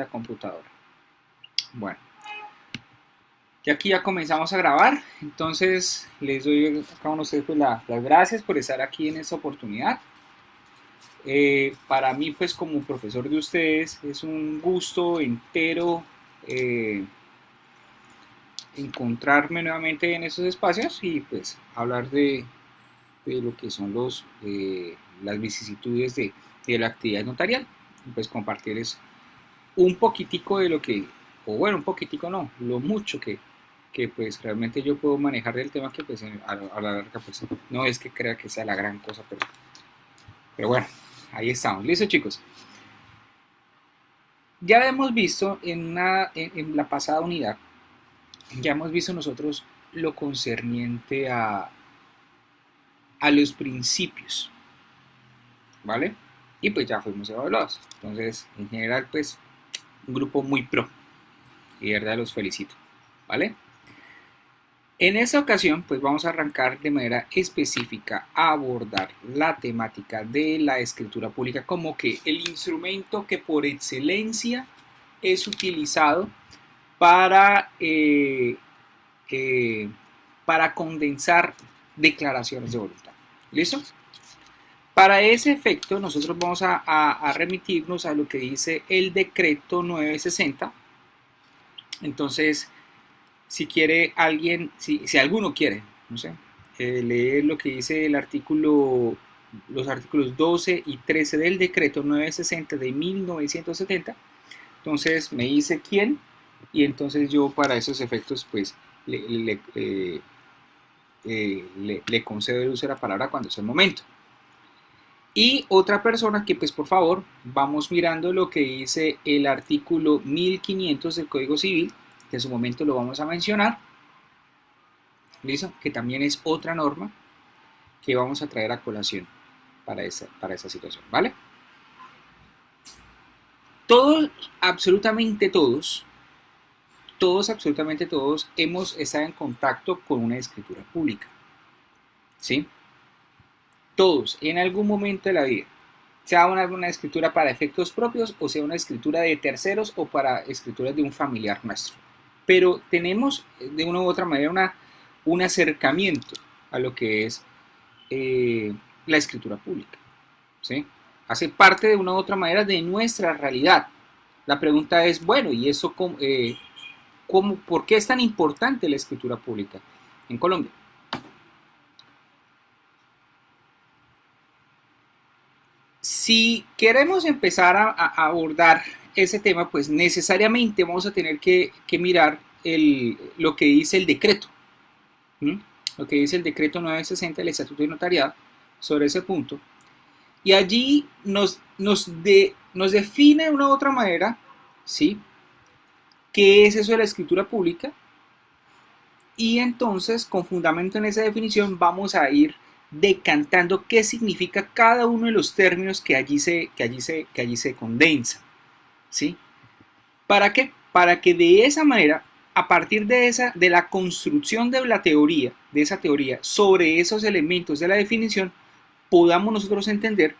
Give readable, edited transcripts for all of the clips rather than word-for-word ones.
esta computadora. Bueno, y aquí ya comenzamos a grabar, entonces les doy a cada uno de ustedes pues, las gracias por estar aquí en esta oportunidad. Para mí pues como profesor de ustedes es un gusto entero encontrarme nuevamente en estos espacios y pues hablar de lo que son las vicisitudes de la actividad notarial, pues compartirles un poquitico de lo que, o bueno, un poquitico no, lo mucho que pues realmente yo puedo manejar del tema que pues a la larga pues no es que crea que sea la gran cosa, pero bueno, ahí estamos. Listo chicos. Ya hemos visto en la pasada unidad, ya hemos visto nosotros lo concerniente a los principios, ¿vale? Y pues ya fuimos evaluados. Entonces, en general, pues, un grupo muy pro. Y de verdad los felicito, ¿vale? En esta ocasión, pues vamos a arrancar de manera específica a abordar la temática de la escritura pública como que el instrumento que por excelencia es utilizado para, eh, para condensar declaraciones de voluntad. ¿Listo? Para ese efecto, nosotros vamos a remitirnos a lo que dice el decreto 960. Entonces, si quiere alguien, si alguno quiere, no sé, leer lo que dice el artículo, los artículos 12 y 13 del decreto 960 de 1970, entonces me dice quién y entonces yo para esos efectos pues le concedo el uso de la palabra cuando es el momento. Y otra persona que pues por favor vamos mirando lo que dice el artículo 1500 del Código Civil, que en su momento lo vamos a mencionar, ¿listo? Que también es otra norma que vamos a traer a colación para esa situación, ¿vale? Todos, absolutamente absolutamente todos hemos estado en contacto con una escritura pública, ¿sí? Todos, en algún momento de la vida, sea una escritura para efectos propios o sea una escritura de terceros o para escrituras de un familiar nuestro. Pero tenemos de una u otra manera un acercamiento a lo que es la escritura pública, ¿sí? Hace parte de una u otra manera de nuestra realidad. La pregunta es, bueno, ¿y eso por qué es tan importante la escritura pública en Colombia? Si queremos empezar a abordar ese tema, pues necesariamente vamos a tener que mirar lo que dice el decreto, ¿sí? Lo que dice el decreto 960 del Estatuto de Notariado sobre ese punto. Y allí nos define de una u otra manera, ¿sí? ¿Qué es eso de la escritura pública? Y entonces, con fundamento en esa definición, vamos a ir decantando qué significa cada uno de los términos que allí se condensa, ¿sí? ¿Para qué? Para que de esa manera, a partir de la construcción de la teoría, de esa teoría, sobre esos elementos de la definición, podamos nosotros entender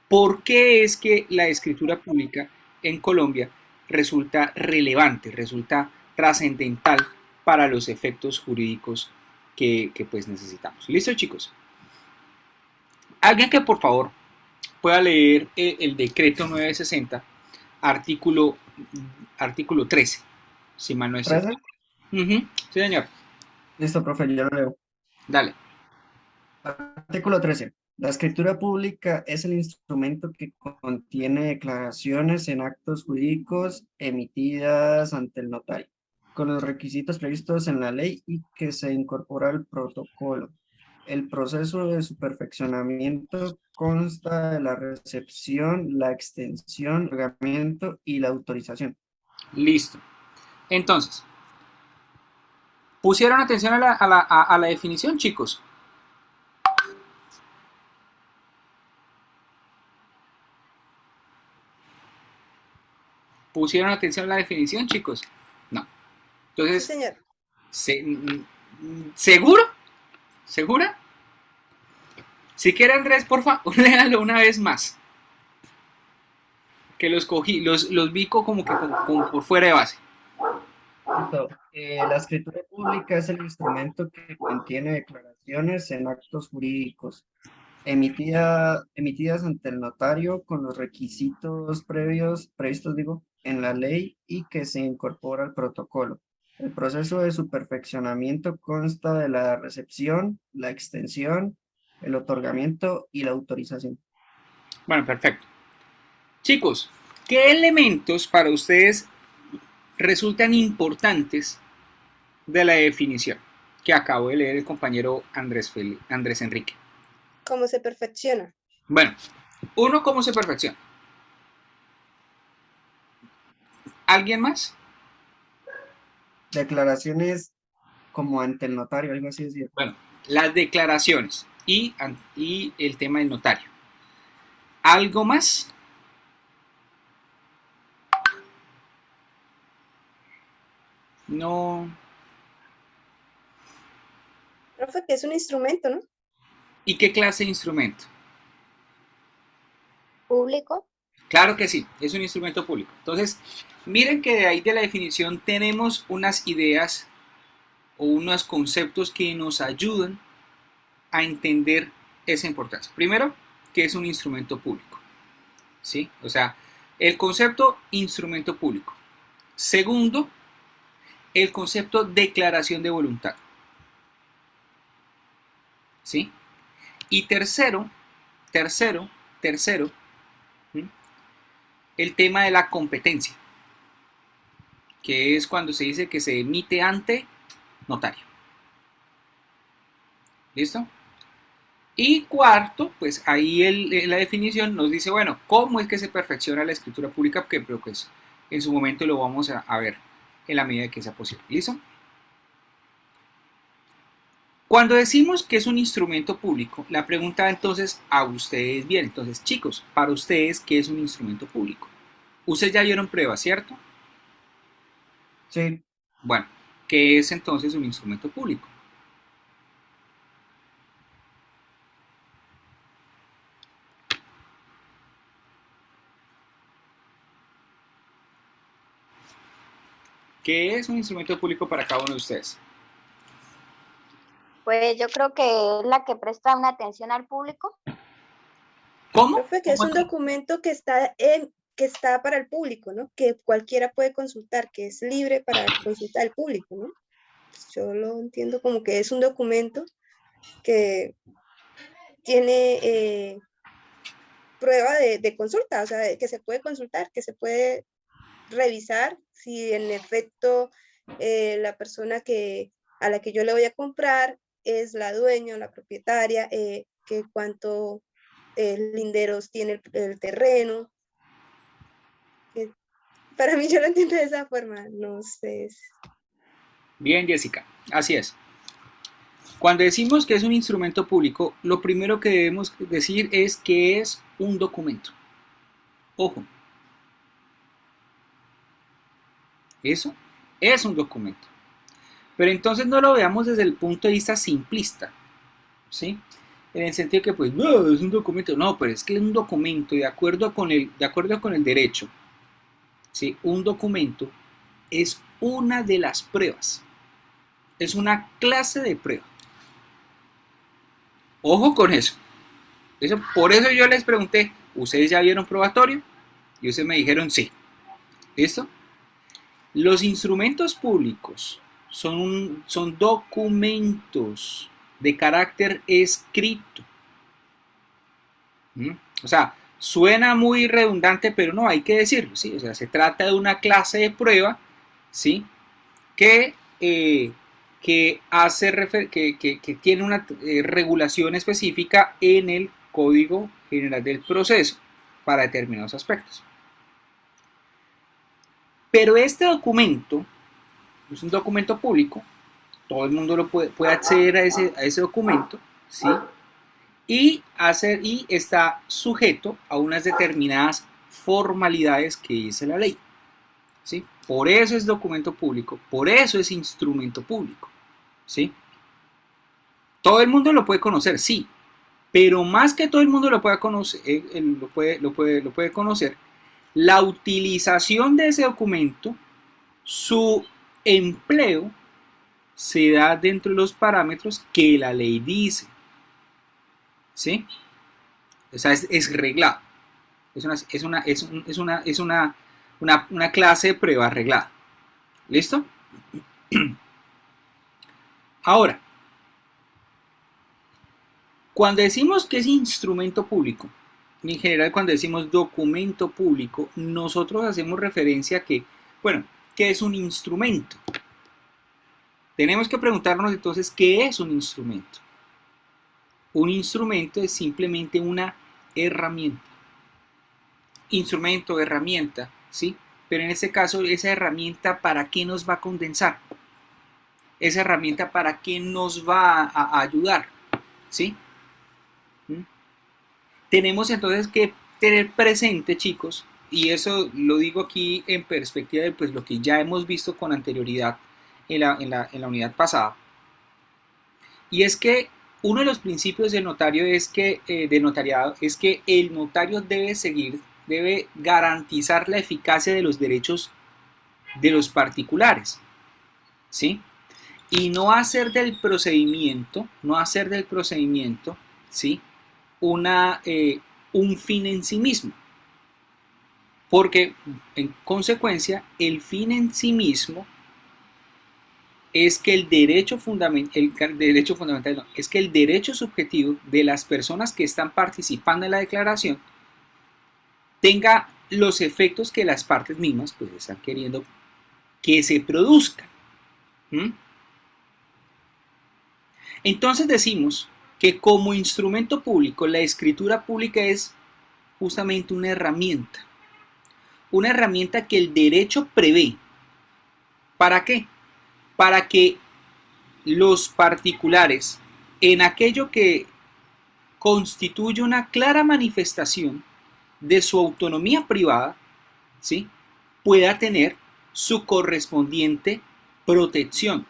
por qué es que la escritura pública en Colombia resulta relevante, resulta trascendental para los efectos jurídicos que pues necesitamos. ¿Listo, chicos? Alguien que por favor pueda leer el decreto 960, artículo, artículo 13, si mal no estoy. 13. Sí, señor. Listo, profe, yo lo leo. Dale. Artículo 13. La escritura pública es el instrumento que contiene declaraciones en actos jurídicos emitidas ante el notario, con los requisitos previstos en la ley y que se incorpora al protocolo. El proceso de su perfeccionamiento consta de la recepción, la extensión, el otorgamiento y la autorización. Listo. Entonces, pusieron atención a la definición, chicos. ¿Pusieron atención a la definición, chicos? No. Sí, Entonces, señor. ¿seguro? ¿Segura? Si quiere, Andrés, por favor, léalo una vez más. Que los cogí, los vi como que como por fuera de base. Listo. La escritura pública es el instrumento que contiene declaraciones en actos jurídicos emitidas ante el notario con los requisitos previstos, digo, en la ley y que se incorpora al protocolo. El proceso de su perfeccionamiento consta de la recepción, la extensión, el otorgamiento y la autorización. Bueno, perfecto. Chicos, ¿qué elementos para ustedes resultan importantes de la definición que acabo de leer el compañero Andrés Enrique? ¿Cómo se perfecciona? Bueno, uno, ¿cómo se perfecciona? ¿Alguien más? Declaraciones como ante el notario, algo así decir. Bueno, las declaraciones y el tema del notario. ¿Algo más? No. Profe, que es un instrumento, ¿no? ¿Y qué clase de instrumento? Público. Claro que sí, es un instrumento público. Entonces, miren que de ahí de la definición tenemos unas ideas o unos conceptos que nos ayudan a entender esa importancia. Primero, que es un instrumento público. ¿Sí? O sea, el concepto instrumento público. Segundo, el concepto declaración de voluntad. ¿Sí? Y tercero, ¿sí? El tema de la competencia, que es cuando se dice que se emite ante notario. ¿Listo? Y cuarto, pues ahí en la definición nos dice, bueno, ¿cómo es que se perfecciona la escritura pública? Porque pues, en su momento lo vamos a ver en la medida que sea posible. ¿Listo? Cuando decimos que es un instrumento público, la pregunta entonces a ustedes bien. Entonces, chicos, para ustedes, ¿qué es un instrumento público? Ustedes ya vieron pruebas, ¿cierto? Sí, Bueno, ¿qué es entonces un instrumento público? ¿Qué es un instrumento público para cada uno de ustedes? Pues yo creo que es la que presta una atención al público. ¿Cómo? Profe, que es un documento que está para el público, ¿no? Que cualquiera puede consultar, que es libre para consultar al público, ¿no? Yo lo entiendo como que es un documento que tiene prueba de consulta, o sea, que se puede consultar, que se puede revisar si en efecto la persona a la que yo le voy a comprar es la dueña o la propietaria, que cuánto linderos tiene el terreno. Para mí yo lo entiendo de esa forma, no sé. Bien, Jessica, así es. Cuando decimos que es un instrumento público, lo primero que debemos decir es que es un documento. Ojo, eso es un documento. Pero entonces no lo veamos desde el punto de vista simplista, ¿sí? En el sentido que, pues, no, es un documento. No, pero es que es un documento de acuerdo con el derecho, ¿sí? Un documento es una de las pruebas. Es una clase de prueba. Ojo con eso. Por eso yo les pregunté, ¿ustedes ya vieron probatorio? Y ustedes me dijeron sí. ¿Listo? Los instrumentos públicos son documentos de carácter escrito. ¿Mm? O sea, suena muy redundante, pero no, hay que decirlo, ¿sí? O sea, se trata de una clase de prueba, ¿sí? Que tiene una regulación específica en el Código General del Proceso para determinados aspectos. Pero este documento es un documento público, todo el mundo puede acceder a ese documento, ¿sí? Y está sujeto a unas determinadas formalidades que dice la ley, ¿sí? Por eso es documento público, por eso es instrumento público, ¿sí? Todo el mundo lo puede conocer, sí, pero más que todo el mundo lo pueda conocer, lo puede conocer, la utilización de ese documento, su empleo, se da dentro de los parámetros que la ley dice. ¿Sí? O sea, es reglado. Es una clase de prueba reglada. ¿Listo? Ahora, cuando decimos que es instrumento público, en general cuando decimos documento público, nosotros hacemos referencia a que, bueno, ¿qué es un instrumento? Tenemos que preguntarnos entonces, ¿qué es un instrumento? Un instrumento es simplemente una herramienta. Instrumento, herramienta, ¿sí? Pero en este caso, esa herramienta, ¿para qué nos va a condensar? Esa herramienta, ¿para qué nos va a ayudar? ¿Sí? Tenemos entonces que tener presente, chicos, y eso lo digo aquí en perspectiva de pues, lo que ya hemos visto con anterioridad en la unidad pasada, y es que uno de los principios del notario es que, del notariado es que el notario debe garantizar la eficacia de los derechos de los particulares, ¿sí? Y no hacer del procedimiento, ¿sí? Un fin en sí mismo. Porque, en consecuencia, el fin en sí mismo es que el derecho fundamental no, es que el derecho subjetivo de las personas que están participando en la declaración tenga los efectos que las partes mismas pues están queriendo que se produzcan. Entonces decimos que como instrumento público la escritura pública es justamente una herramienta que el derecho prevé. ¿Para qué? Para que los particulares, en aquello que constituye una clara manifestación de su autonomía privada, ¿sí?, pueda tener su correspondiente protección.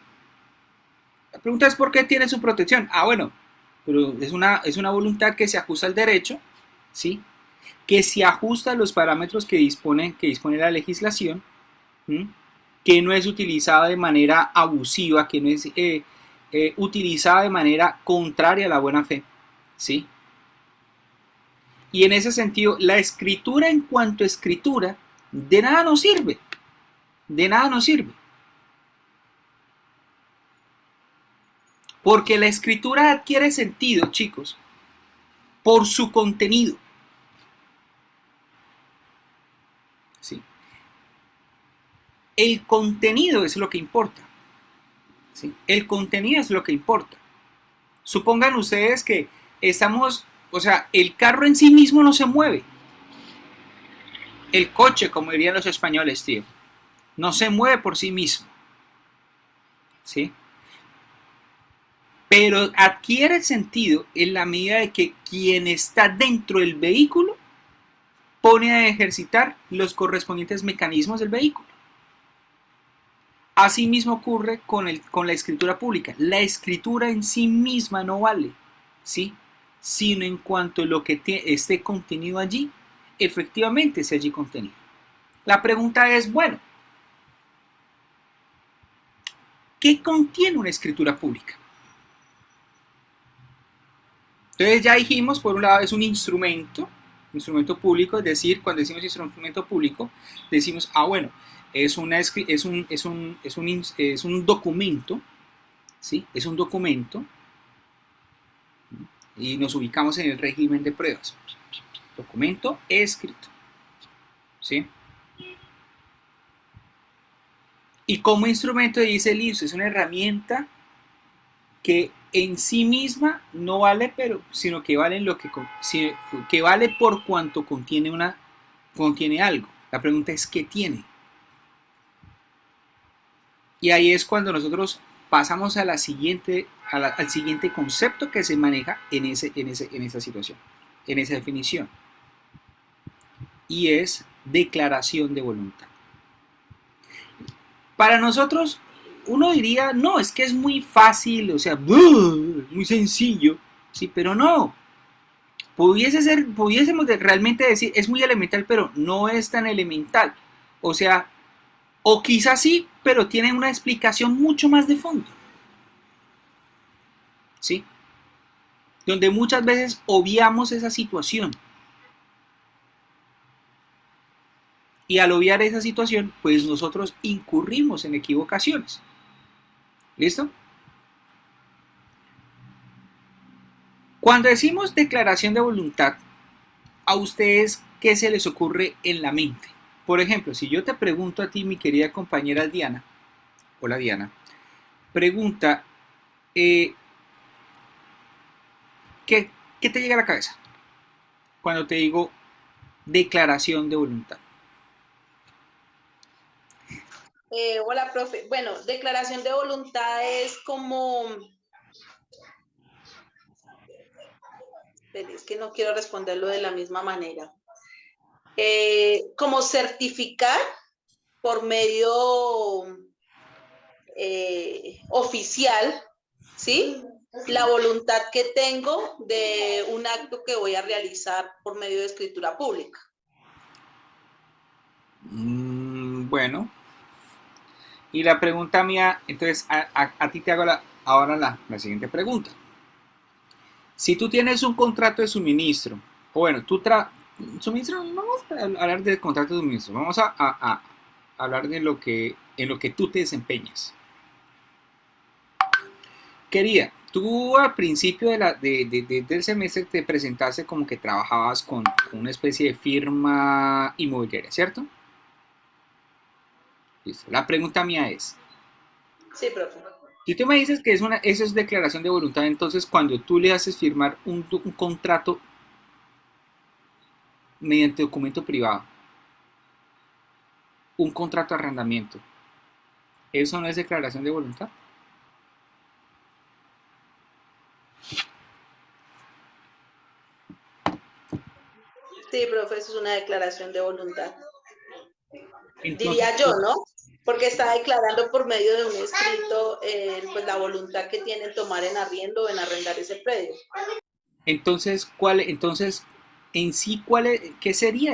La pregunta es ¿por qué tiene su protección? Bueno, pero es una voluntad que se ajusta al derecho, ¿sí?, que se ajusta a los parámetros que dispone la legislación, que no es utilizada de manera abusiva, que no es utilizada de manera contraria a la buena fe, ¿sí? Y en ese sentido, la escritura en cuanto a escritura, de nada nos sirve, porque la escritura adquiere sentido, chicos, por su contenido. ¿Sí? El contenido es lo que importa. ¿Sí? El contenido es lo que importa. Supongan ustedes que el carro en sí mismo no se mueve. El coche, como dirían los españoles, tío, no se mueve por sí mismo. ¿Sí? Pero adquiere sentido en la medida de que quien está dentro del vehículo pone a ejercitar los correspondientes mecanismos del vehículo. Asimismo ocurre con la escritura pública. La escritura en sí misma no vale, ¿sí?, sino en cuanto a lo que esté contenido allí, efectivamente esté allí contenido. La pregunta es, bueno, ¿qué contiene una escritura pública? Entonces ya dijimos, por un lado, es un instrumento público, es decir, cuando decimos instrumento público, decimos, bueno, es un documento, ¿sí? Es un documento, y nos ubicamos en el régimen de pruebas. Documento escrito, ¿sí? Y como instrumento, dice el ISO, es una herramienta que en sí misma no vale, sino que vale que vale por cuanto contiene algo. La pregunta es ¿qué tiene? Y ahí es cuando nosotros pasamos al siguiente concepto que se maneja en esa situación, en esa definición. Y es declaración de voluntad. Para nosotros, uno diría, no, es que es muy fácil, o sea, muy sencillo, ¿sí? Pero no. pudiésemos realmente decir, es muy elemental, pero no es tan elemental. O sea, o quizás sí, pero tiene una explicación mucho más de fondo. ¿Sí? Donde muchas veces obviamos esa situación. Y al obviar esa situación, pues nosotros incurrimos en equivocaciones. ¿Listo? Cuando decimos declaración de voluntad, ¿a ustedes qué se les ocurre en la mente? Por ejemplo, si yo te pregunto a ti, mi querida compañera Diana, hola Diana, pregunta, ¿qué, ¿qué te llega a la cabeza cuando te digo declaración de voluntad? Hola, profe. Bueno, declaración de voluntad es como, es que no quiero responderlo de la misma manera. Como certificar por medio oficial, ¿sí? La voluntad que tengo de un acto que voy a realizar por medio de escritura pública. Bueno, y la pregunta mía, entonces a ti te hago ahora la siguiente pregunta. Si tú tienes un contrato de suministro, o bueno, suministro, no vamos a hablar de contrato de suministro, vamos a hablar de en lo que tú te desempeñas. Querida, tú al principio del semestre te presentaste como que trabajabas con una especie de firma inmobiliaria, ¿cierto? Listo. La pregunta mía es, Sí, profe. si tú me dices que eso es declaración de voluntad, entonces cuando tú le haces firmar un contrato mediante documento privado, un contrato de arrendamiento, ¿eso no es declaración de voluntad? Sí, profe, eso es una declaración de voluntad. Entonces, Diría yo, ¿no? Porque está declarando por medio de un escrito pues la voluntad que tiene en tomar en arriendo o en arrendar ese predio. entonces, en sí, ¿qué sería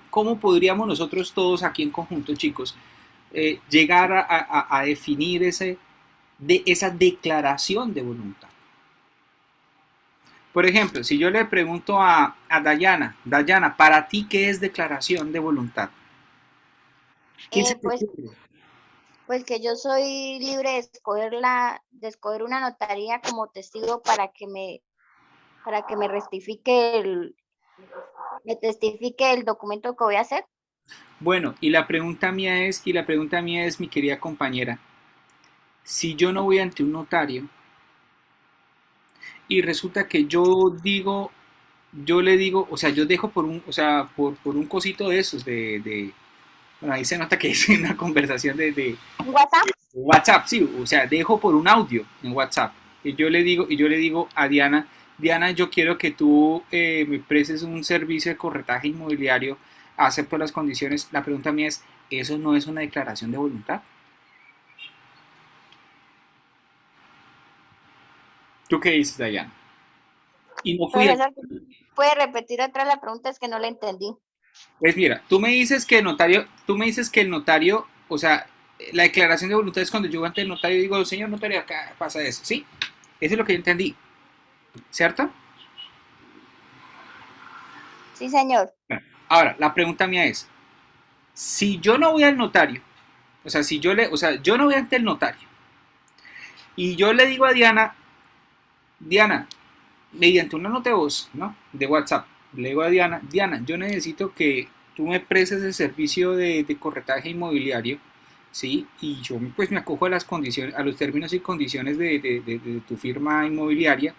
cómo podríamos nosotros todos aquí en conjunto, chicos, llegar a definir esa declaración de voluntad? Por ejemplo, si yo le pregunto a Dayana, ¿para ti qué es declaración de voluntad? ¿Qué se te ocurre? Pues que yo soy libre de escoger una notaría como testigo para que me testifique el documento que voy a hacer. Bueno, y la pregunta mía es, mi querida compañera, si yo no voy ante un notario y resulta que yo le digo, o sea, yo dejo por un cosito de esos, bueno, ahí se nota que es una conversación de ¿WhatsApp? WhatsApp, sí, o sea, dejo por un audio en WhatsApp. Y yo le digo a Diana, yo quiero que tú me prestes un servicio de corretaje inmobiliario, acepto las condiciones. La pregunta mía es, ¿eso no es una declaración de voluntad? ¿Tú qué dices, Dayana? Y no fui. Profesor, ¿puede repetir otra la pregunta? Es que no la entendí. Pues mira, tú me dices que el notario, o sea, la declaración de voluntad es cuando yo voy ante el notario y digo, señor notario, acá pasa eso, ¿sí? Eso es lo que yo entendí, ¿cierto? Sí, señor. Bueno, ahora, la pregunta mía es, si yo no voy al notario, o sea, yo no voy ante el notario y yo le digo a Diana, mediante una nota de voz, ¿no? De WhatsApp, le digo a Diana, yo necesito que tú me prestes el servicio de corretaje inmobiliario, ¿sí? Y yo pues me acojo a las condiciones, a los términos y condiciones de tu firma inmobiliaria,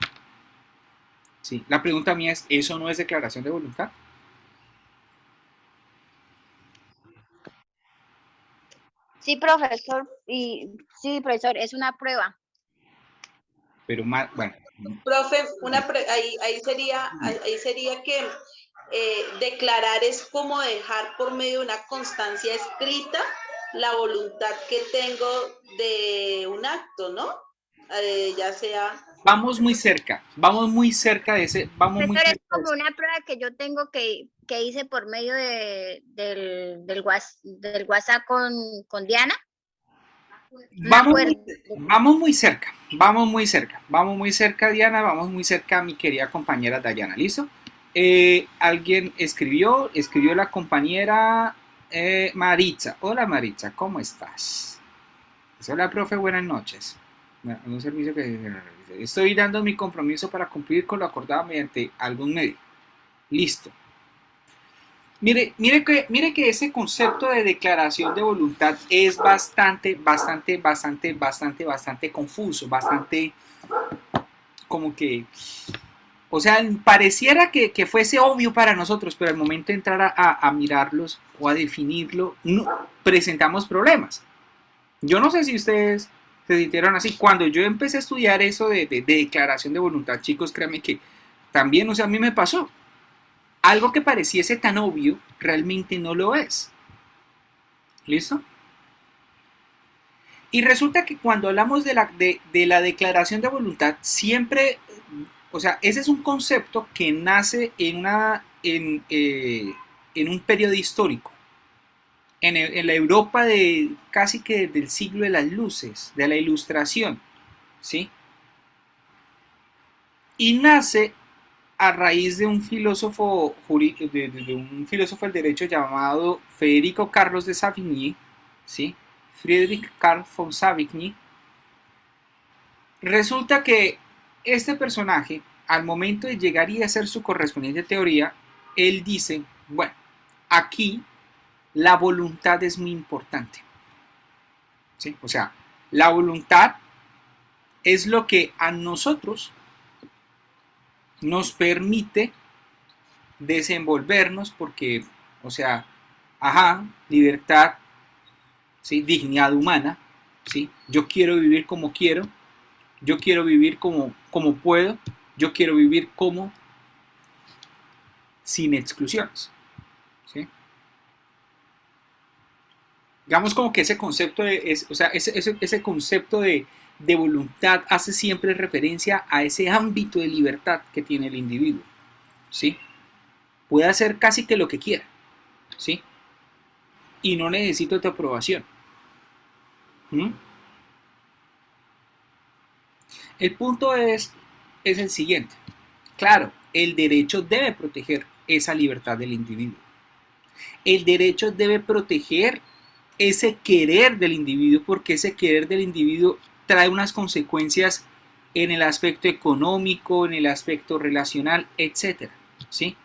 ¿sí? La pregunta mía es, ¿eso no es declaración de voluntad? Sí, profesor. Y sí, profesor, es una prueba. Pero más, bueno. Profe, ahí sería que declarar es como dejar por medio de una constancia escrita la voluntad que tengo de un acto, ¿no? Ya sea vamos muy cerca de ese, vamos muy Profesor, es cerca de como ese. una prueba que yo tengo que hice por medio del WhatsApp con Diana. Me Vamos acuerdo. muy, vamos muy cerca, vamos muy cerca, Diana, vamos muy cerca, mi querida compañera Dayana, ¿listo? Alguien escribió la compañera Maritza. Hola Maritza, ¿cómo estás? Hola, profe, buenas noches. Un servicio que estoy dando mi compromiso para cumplir con lo acordado mediante algún medio. Listo. Mire que ese concepto de declaración de voluntad es bastante confuso, bastante como que, o sea, pareciera que fuese obvio para nosotros, pero al momento de entrar a mirarlos o a definirlo, no, presentamos problemas. Yo no sé si ustedes se sintieron así. Cuando yo empecé a estudiar eso de declaración de voluntad, chicos, créanme que también, o sea, a mí me pasó. Algo que pareciese tan obvio, realmente no lo es. ¿Listo? Y resulta que cuando hablamos de la declaración de voluntad, siempre, o sea, ese es un concepto que nace en un periodo histórico, en la Europa de casi que del siglo de las luces, de la ilustración, ¿sí? Y nace a raíz de un filósofo de un filósofo del derecho llamado Federico Carlos de Savigny, ¿sí? Friedrich Karl von Savigny. Resulta que este personaje, al momento de llegar y hacer su correspondiente teoría, él dice, bueno, aquí la voluntad es muy importante, ¿sí? O sea, la voluntad es lo que a nosotros nos permite desenvolvernos porque, o sea, ajá, libertad, ¿sí? Dignidad humana, ¿sí? Yo quiero vivir como quiero, yo quiero vivir como puedo, yo quiero vivir como sin exclusiones, ¿sí? Digamos como que ese concepto o sea, ese concepto de voluntad hace siempre referencia a ese ámbito de libertad que tiene el individuo, ¿sí? Puede hacer casi que lo que quiera, ¿sí? Y no necesito tu aprobación. ¿Mm? El punto es el siguiente. Claro, el derecho debe proteger esa libertad del individuo. El derecho debe proteger ese querer del individuo porque ese querer del individuo trae unas consecuencias en el aspecto económico, en el aspecto relacional, etc. ¿Sí?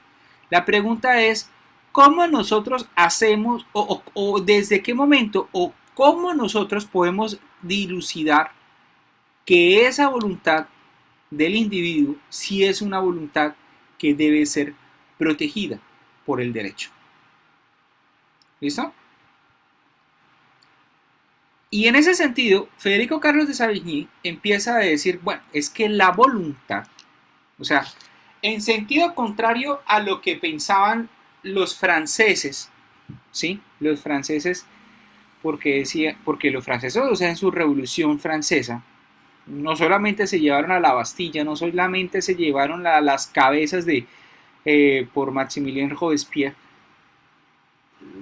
La pregunta es, ¿cómo nosotros hacemos o desde qué momento o cómo nosotros podemos dilucidar que esa voluntad del individuo sí es una voluntad que debe ser protegida por el derecho? ¿Listo? Y en ese sentido, Federico Carlos de Savigny empieza a decir, bueno, es que la voluntad, o sea, en sentido contrario a lo que pensaban los franceses, ¿sí? Los franceses, porque los franceses, o sea, en su revolución francesa, no solamente se llevaron a la Bastilla, no solamente se llevaron las cabezas por Maximilien Robespierre,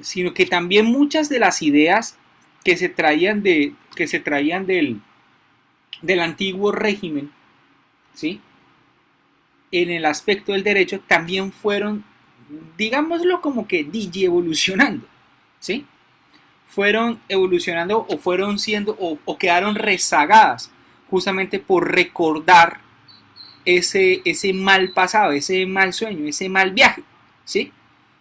sino que también muchas de las ideas que se traían del antiguo régimen, ¿sí? En el aspecto del derecho también fueron, digámoslo como que evolucionando, ¿sí? Fueron evolucionando o fueron siendo o quedaron rezagadas justamente por recordar ese mal pasado, ese mal sueño, ese mal viaje, ¿sí?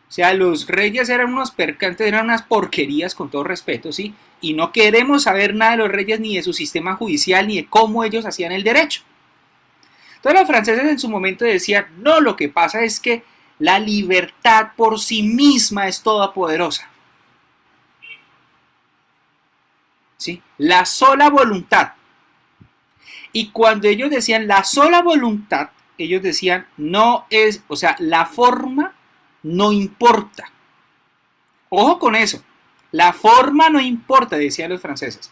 O sea, los reyes eran unos percantes, eran unas porquerías con todo respeto, ¿sí? Y no queremos saber nada de los reyes ni de su sistema judicial ni de cómo ellos hacían el derecho. Entonces los franceses en su momento decían, no, lo que pasa es que la libertad por sí misma es todopoderosa. ¿Sí? La sola voluntad. Y cuando ellos decían la sola voluntad, ellos decían, no es, o sea, la forma no importa. Ojo con eso. La forma no importa, decían los franceses.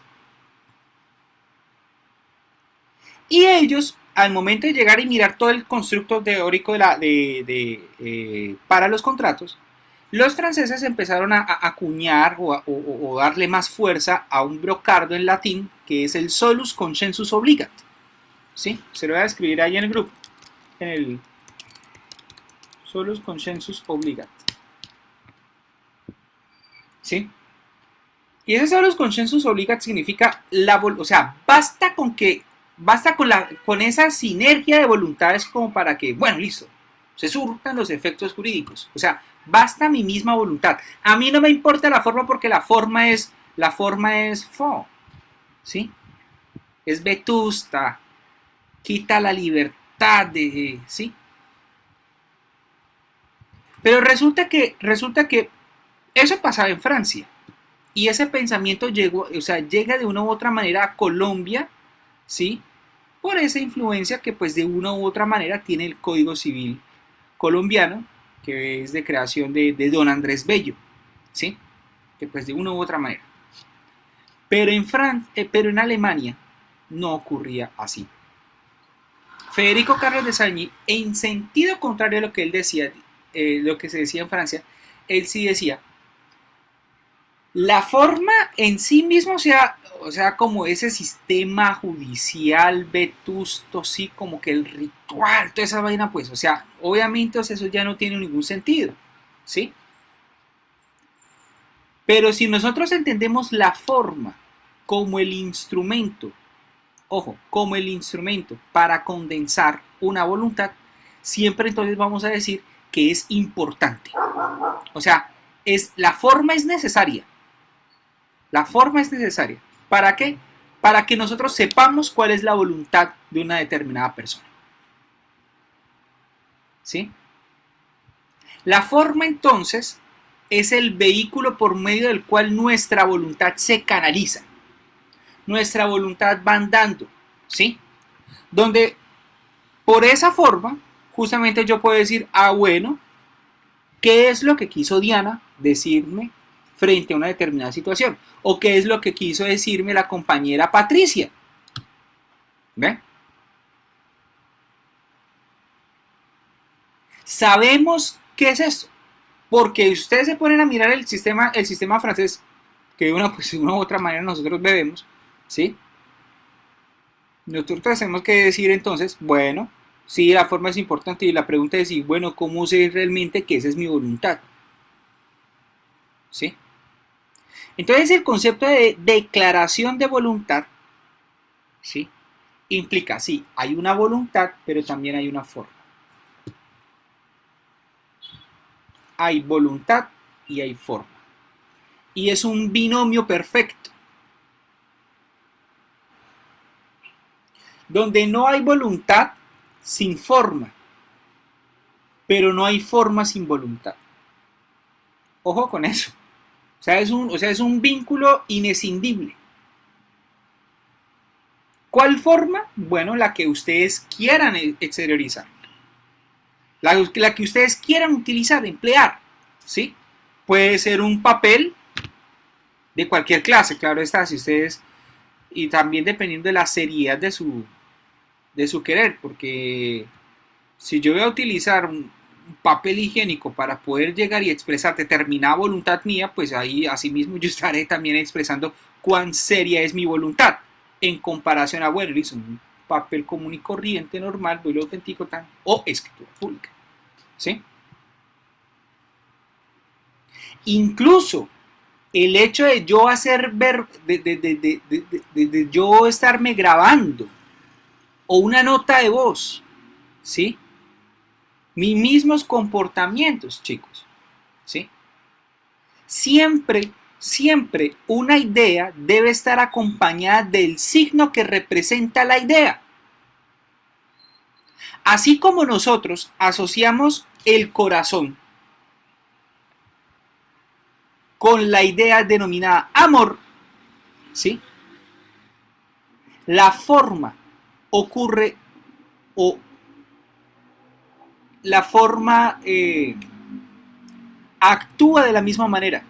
Y ellos al momento de llegar y mirar todo el constructo teórico para los contratos, los franceses empezaron a acuñar o darle más fuerza a un brocardo en latín que es el solus consensus obligat. ¿Sí? Se lo voy a escribir ahí en el grupo, en el solus consensus obligat. ¿Sí? Y ese solus consensus obligat significa o sea, basta con esa sinergia de voluntades como para que, bueno, listo, se surtan los efectos jurídicos. O sea, basta mi misma voluntad. A mí no me importa la forma porque la forma es ¿sí? Es vetusta, quita la libertad ¿sí? Pero resulta que eso pasaba en Francia y ese pensamiento llega de una u otra manera a Colombia, ¿sí? Por esa influencia que pues de una u otra manera tiene el Código Civil colombiano, que es de creación de don Andrés Bello, ¿sí? Que pues de una u otra manera. Pero en Alemania no ocurría así. Federico Carlos de Sagny, en sentido contrario a lo que él decía, lo que se decía en Francia, él sí decía, la forma en sí mismo, o sea, como ese sistema judicial vetusto, sí, como que el ritual, toda esa vaina, pues, o sea, obviamente eso ya no tiene ningún sentido, ¿sí? Pero si nosotros entendemos la forma como el instrumento, ojo, como el instrumento para condensar una voluntad, siempre entonces vamos a decir que es importante. O sea, la forma es necesaria. La forma es necesaria. ¿Para qué? Para que nosotros sepamos cuál es la voluntad de una determinada persona. ¿Sí? La forma entonces es el vehículo por medio del cual nuestra voluntad se canaliza. Nuestra voluntad va andando, ¿sí? Donde por esa forma, justamente yo puedo decir, bueno, ¿qué es lo que quiso Diana decirme frente a una determinada situación? ¿O qué es lo que quiso decirme la compañera Patricia? ¿Ven? Sabemos qué es esto, porque ustedes se ponen a mirar el sistema francés, que de una u otra manera nosotros bebemos, ¿sí? Nosotros tenemos que decir entonces, bueno, sí, la forma es importante y la pregunta es, bueno, ¿cómo sé realmente que esa es mi voluntad? ¿Sí? Entonces el concepto de declaración de voluntad, ¿sí? Implica, sí, hay una voluntad, pero también hay una forma. Hay voluntad y hay forma. Y es un binomio perfecto. Donde no hay voluntad sin forma, pero no hay forma sin voluntad. Ojo con eso. O sea, es un vínculo inescindible. ¿Cuál forma? Bueno, la que ustedes quieran exteriorizar. La que ustedes quieran utilizar, emplear. ¿Sí? Puede ser un papel de cualquier clase, claro está, si ustedes, y también dependiendo de la seriedad de su querer, porque si yo voy a utilizar un papel higiénico para poder llegar y expresar determinada voluntad mía, pues ahí asimismo yo estaré también expresando cuán seria es mi voluntad en comparación a, bueno, listo, un papel común y corriente, normal, voy lo autentico o escritura pública, ¿sí? Incluso el hecho de yo hacer ver, de yo estarme grabando o una nota de voz, ¿sí? Mis mismos comportamientos, chicos, ¿sí? Siempre una idea debe estar acompañada del signo que representa la idea. Así como nosotros asociamos el corazón con la idea denominada amor, ¿sí? La forma ocurre o la forma actúa de la misma manera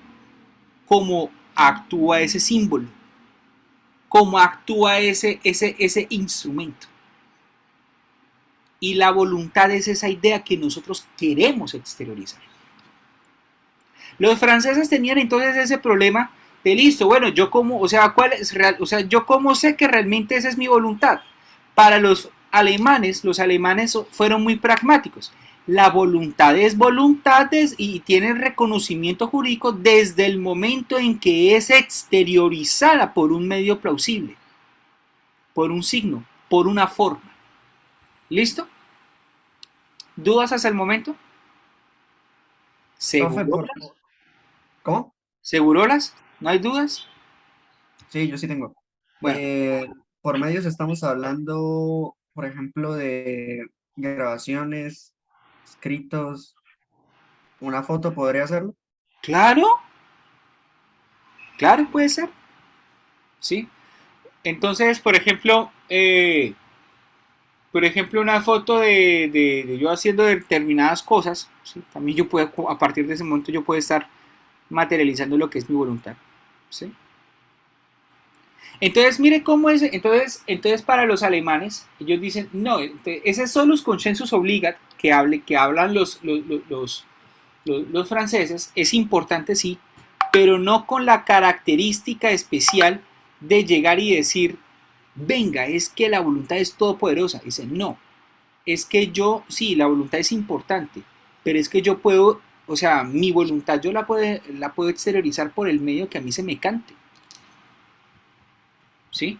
como actúa ese símbolo, como actúa ese instrumento. Y la voluntad es esa idea que nosotros queremos exteriorizar. Los franceses tenían entonces ese problema de listo, bueno, yo como, o sea, ¿cuál es real? O sea, yo cómo sé que realmente esa es mi voluntad. Para los alemanes fueron muy pragmáticos. La voluntad es voluntad y tiene reconocimiento jurídico desde el momento en que es exteriorizada por un medio plausible, por un signo, por una forma. ¿Listo? ¿Dudas hasta el momento? Profe, ¿Segurolas? ¿cómo? ¿Segurolas? ¿No hay dudas? Sí, yo sí tengo. Bueno, Por medios estamos hablando, por ejemplo, de grabaciones, escritos, una foto, ¿podría hacerlo? claro, claro, puede ser. ¿Sí? Entonces, por ejemplo, una foto de yo haciendo determinadas cosas, ¿sí? También yo puedo, a partir de ese momento yo puedo estar materializando lo que es mi voluntad. ¿Sí? Entonces, mire cómo es, entonces para los alemanes, ellos dicen, no, ese solus consensus obligat que hablan los franceses, es importante sí, pero no con la característica especial de llegar y decir, venga, es que la voluntad es todopoderosa. Dicen, no, es que yo, sí, la voluntad es importante, pero es que yo puedo, o sea, mi voluntad yo la puedo exteriorizar por el medio que a mí se me cante. ¿Sí?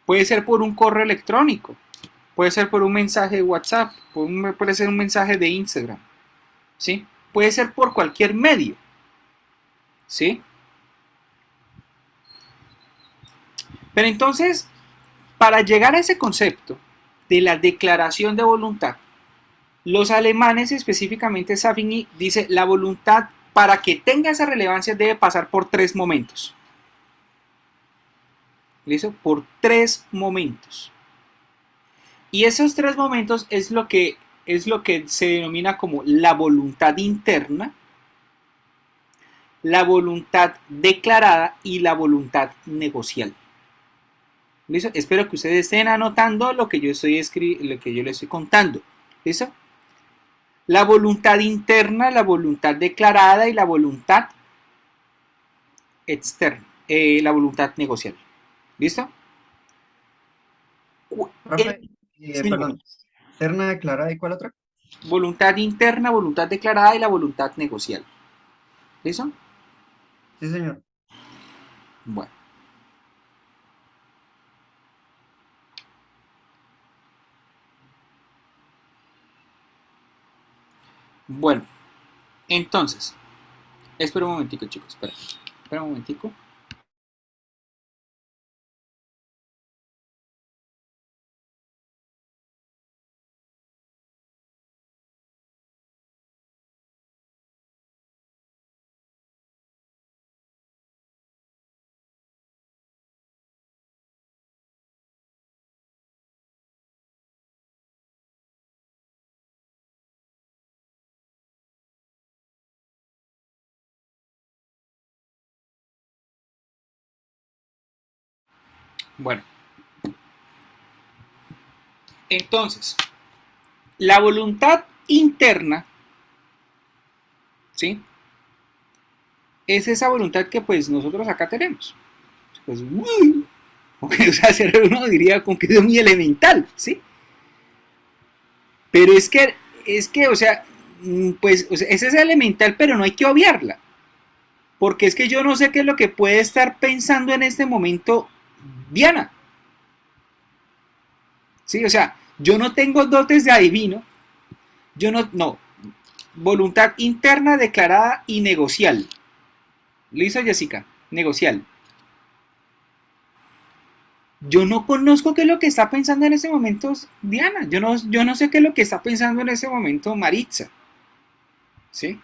Puede ser por un correo electrónico, puede ser por un mensaje de WhatsApp, puede ser un mensaje de Instagram, ¿sí? Puede ser por cualquier medio, ¿sí? Pero entonces, para llegar a ese concepto de la declaración de voluntad, los alemanes, específicamente Savigny, dice la voluntad para que tenga esa relevancia debe pasar por tres momentos. ¿Listo? Por tres momentos. Y esos tres momentos es lo que se denomina como la voluntad interna, la voluntad declarada y la voluntad negocial. ¿Listo? Espero que ustedes estén anotando lo que yo les estoy contando. ¿Listo? La voluntad interna, la voluntad declarada y la voluntad externa, la voluntad negocial. ¿Listo? Profe, Señor. perdón, terna declarada y cuál otra? Voluntad interna, voluntad declarada y la voluntad negocial. ¿Listo? Sí, señor. Bueno. Bueno, entonces, espera un momentico, chicos, espera un momentico. Bueno, entonces, la voluntad interna, ¿sí? Es esa voluntad que pues nosotros acá tenemos. Pues, o sea, uno diría con que es muy elemental, ¿sí? Pero o sea, pues, o sea, esa es elemental, pero no hay que obviarla. Porque es que yo no sé qué es lo que puede estar pensando en este momento Diana. ¿Sí? O sea, yo no tengo dotes de adivino. Yo no. Voluntad interna declarada y negocial. ¿Listo, Jessica? Negocial. Yo no conozco qué es lo que está pensando en ese momento Diana. Yo no sé qué es lo que está pensando en ese momento Maritza. ¿Sí?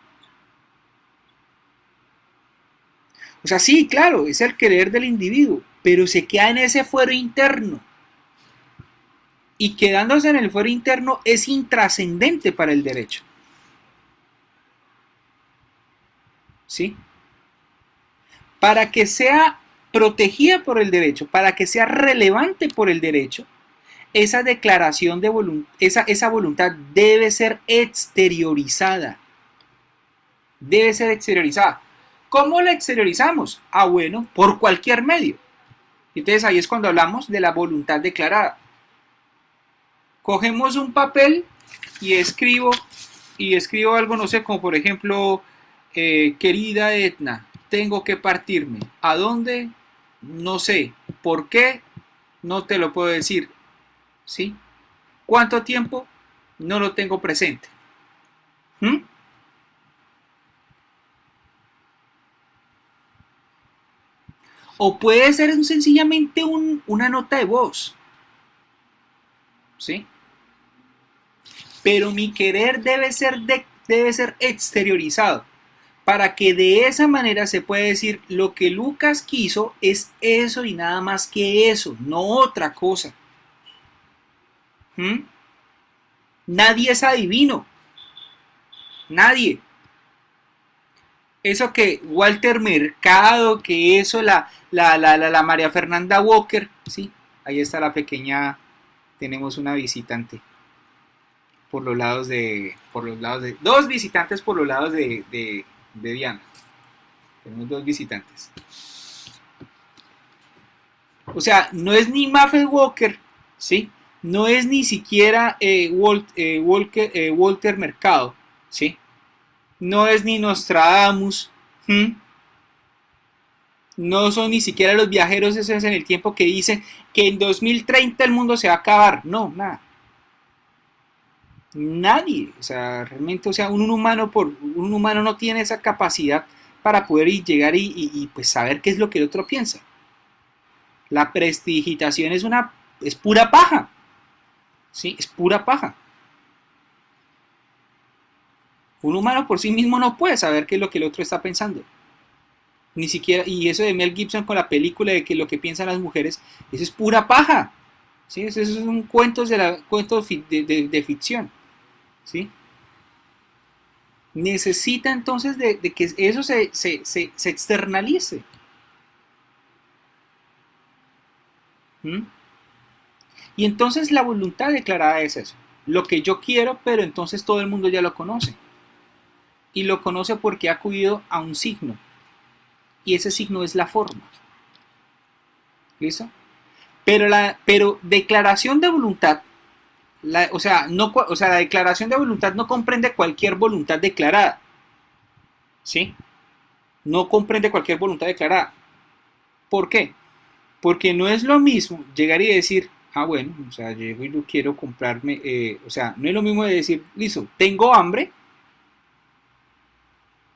O sea, sí, claro, es el querer del individuo, pero se queda en ese fuero interno. Y quedándose en el fuero interno es intrascendente para el derecho. ¿Sí? Para que sea protegida por el derecho, para que sea relevante por el derecho, esa declaración de voluntad, esa voluntad debe ser exteriorizada. Debe ser exteriorizada. ¿Cómo la exteriorizamos? Ah, bueno, por cualquier medio. Entonces ahí es cuando hablamos de la voluntad declarada. Cogemos un papel y escribo algo, no sé, como por ejemplo, querida Edna, tengo que partirme. ¿A dónde? No sé. ¿Por qué? No te lo puedo decir. ¿Sí? ¿Cuánto tiempo? No lo tengo presente. ¿Mm? O puede ser sencillamente una nota de voz. ¿Sí? Pero mi querer debe ser exteriorizado para que de esa manera se pueda decir lo que Lucas quiso es eso y nada más que eso, no otra cosa. ¿Mm? Nadie es adivino. Nadie. Eso que Walter Mercado, que eso la María Fernanda Walker, ¿sí? Ahí está la pequeña, tenemos una visitante por los lados de, dos visitantes por los lados de Diana. Tenemos dos visitantes. O sea, no es ni Muffet Walker, ¿sí? No es ni siquiera Walter Mercado, ¿sí? No es ni Nostradamus, ¿hmm? No son ni siquiera los viajeros esos en el tiempo que dicen que en 2030 el mundo se va a acabar. No, nada. Nadie, o sea, realmente, o sea, un humano no tiene esa capacidad para poder llegar y pues saber qué es lo que el otro piensa. La prestidigitación es pura paja, ¿sí? Es pura paja. Un humano por sí mismo no puede saber qué es lo que el otro está pensando. Ni siquiera, y eso de Mel Gibson con la película de que lo que piensan las mujeres, eso es pura paja, ¿sí? Esos son cuentos de ficción, ¿sí? Necesita entonces de que eso se externalice. ¿Mm? Y entonces la voluntad declarada es eso, lo que yo quiero, pero entonces todo el mundo ya lo conoce. Y lo conoce porque ha acudido a un signo. Y ese signo es la forma. ¿Listo? Pero declaración de voluntad, la declaración de voluntad no comprende cualquier voluntad declarada. ¿Sí? No comprende cualquier voluntad declarada. ¿Por qué? Porque no es lo mismo llegar y decir, ah, bueno, o sea, llego y yo quiero comprarme, o sea, no es lo mismo de decir, listo, tengo hambre,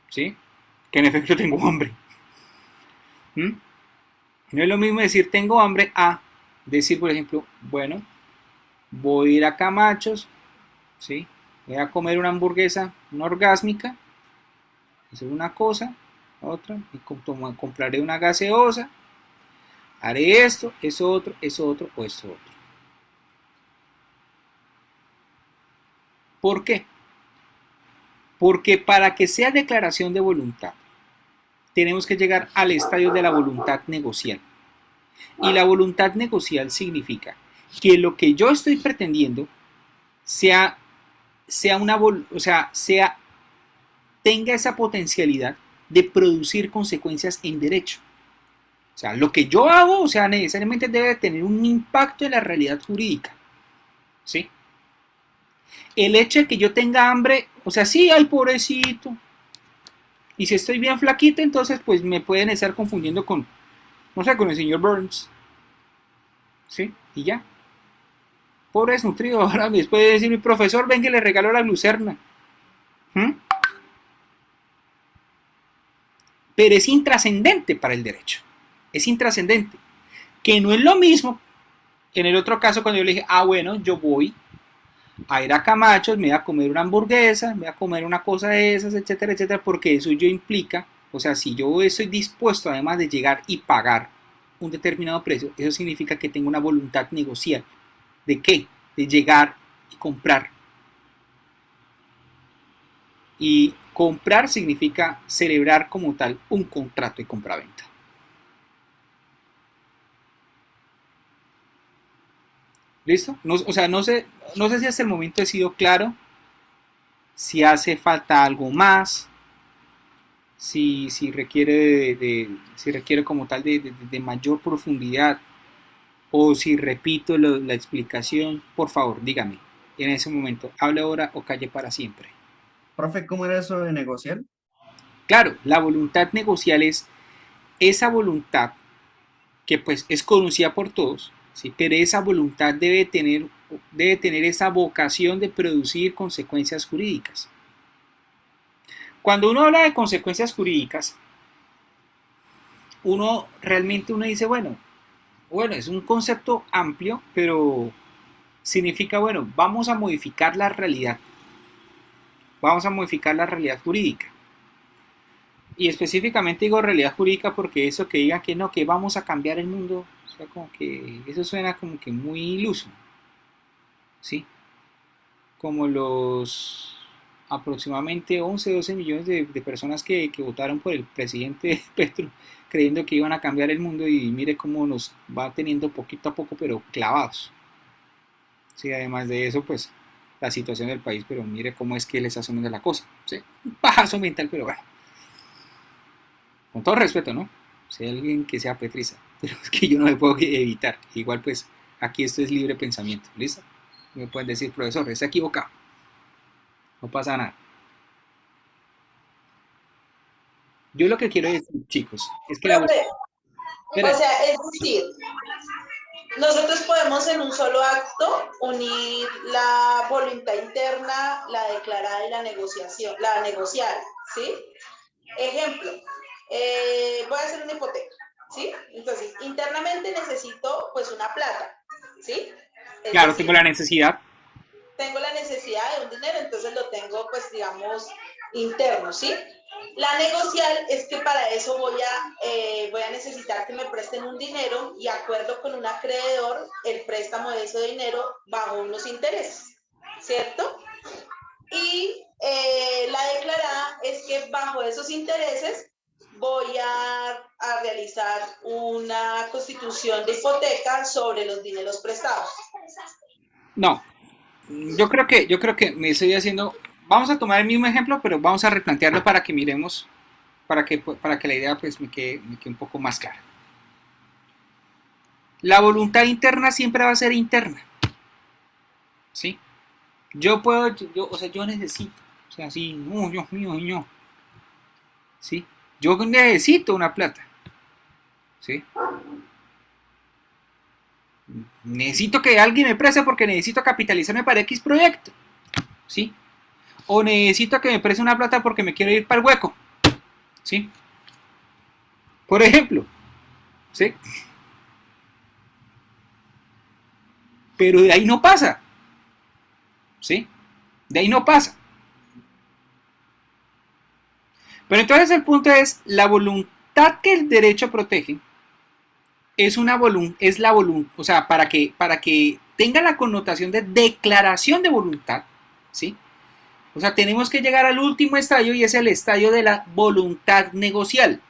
¿sí? Que en efecto tengo hambre. ¿Mm? No es lo mismo decir tengo hambre a decir, por ejemplo, bueno, voy a ir a Camachos, ¿sí? Voy a comer una hamburguesa, una orgásmica, hacer una cosa, otra, y compraré una gaseosa, haré esto, eso otro, o esto otro. ¿Por qué? Porque para que sea declaración de voluntad, tenemos que llegar al estadio de la voluntad negocial. Y la voluntad negocial significa que lo que yo estoy pretendiendo tenga esa potencialidad de producir consecuencias en derecho. O sea, lo que yo hago, o sea, necesariamente debe tener un impacto en la realidad jurídica. ¿Sí? El hecho de que yo tenga hambre, o sea, sí, ay, pobrecito. Y si estoy bien flaquito, entonces pues me pueden estar confundiendo con, no sé, con el señor Burns. ¿Sí? Y ya. Pobre desnutrido. Ahora después de decir mi profesor, ven que le regalo la glucerna. ¿Mm? Pero es intrascendente para el derecho. Es intrascendente. Que no es lo mismo. En el otro caso, cuando yo le dije, ah, bueno, yo voy a ir a Camachos, me voy a comer una hamburguesa, me voy a comer una cosa de esas, etcétera, etcétera, porque eso yo implica, o sea, si yo estoy dispuesto además de llegar y pagar un determinado precio, eso significa que tengo una voluntad negocial. ¿De qué? De llegar y comprar. Y comprar significa celebrar como tal un contrato de compraventa. ¿Listo? No, o sea, no sé si hasta el momento he sido claro, si hace falta algo más, si requiere si requiere como tal de mayor profundidad, o si repito la explicación. Por favor, dígame. En ese momento, hable ahora o calle para siempre. Profe, ¿cómo era eso de negociar? Claro, la voluntad negocial es esa voluntad que pues es conocida por todos, ¿sí? Pero esa voluntad debe tener esa vocación de producir consecuencias jurídicas. Cuando uno habla de consecuencias jurídicas, uno dice, bueno, es un concepto amplio, pero significa, bueno, vamos a modificar la realidad jurídica. Y específicamente digo realidad jurídica porque eso que digan que no, que vamos a cambiar el mundo, o sea, como que eso suena como que muy iluso, ¿sí? Como los aproximadamente 11, 12 millones de personas que votaron por el presidente Petro, creyendo que iban a cambiar el mundo, y mire cómo nos va teniendo poquito a poco, pero clavados. Sí, además de eso, pues la situación del país, pero mire cómo es que les asumen la cosa, ¿sí? Un pajazo mental, pero bueno. Con todo respeto, ¿no? Si hay alguien que sea petriza, pero es que yo no me puedo evitar. Igual pues aquí esto es libre pensamiento, ¿listo? Me pueden decir, profesor, está equivocado. No pasa nada. Yo lo que quiero decir, chicos, es que Profe, Espera. o sea, es decir, nosotros podemos en un solo acto unir la voluntad interna, la declarada y la negociación, la negociada, ¿sí? Ejemplo, voy a hacer una hipoteca, ¿sí? Entonces, internamente necesito pues una plata, ¿sí? Es Claro, decir, tengo la necesidad. tengo la necesidad de un dinero, entonces lo tengo pues digamos interno, ¿sí? La negocial es que para eso voy a necesitar que me presten un dinero y acuerdo con un acreedor el préstamo de ese dinero bajo unos intereses, ¿cierto? Y la declarada es que bajo esos intereses voy a realizar una constitución de hipoteca sobre los dineros prestados. No, yo creo que me estoy haciendo. Vamos a tomar el mismo ejemplo, pero vamos a replantearlo para que miremos, para que la idea pues me quede un poco más clara. La voluntad interna siempre va a ser interna, ¿sí? O sea, yo necesito, o sea, sí, no, Dios mío, no, ¿sí? Yo necesito una plata, ¿sí? Necesito que alguien me preste porque necesito capitalizarme para X proyecto, ¿sí? O necesito que me preste una plata porque me quiero ir para el hueco, ¿sí? Por ejemplo, ¿sí? Pero de ahí no pasa, ¿sí? De ahí no pasa. Pero entonces el punto es, la voluntad que el derecho protege es la voluntad, o sea, para que tenga la connotación de declaración de voluntad, ¿sí? O sea, tenemos que llegar al último estadio, y es el estadio de la voluntad negocial.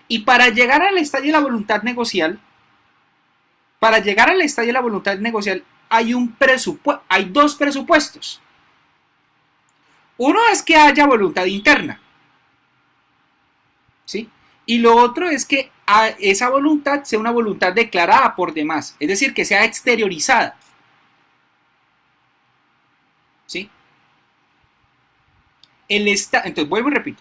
Y para llegar al estadio de la voluntad negocial, hay dos presupuestos. Uno es que haya voluntad interna, ¿sí? Y lo otro es que esa voluntad sea una voluntad declarada por demás, es decir, que sea exteriorizada, ¿sí? Entonces, vuelvo y repito.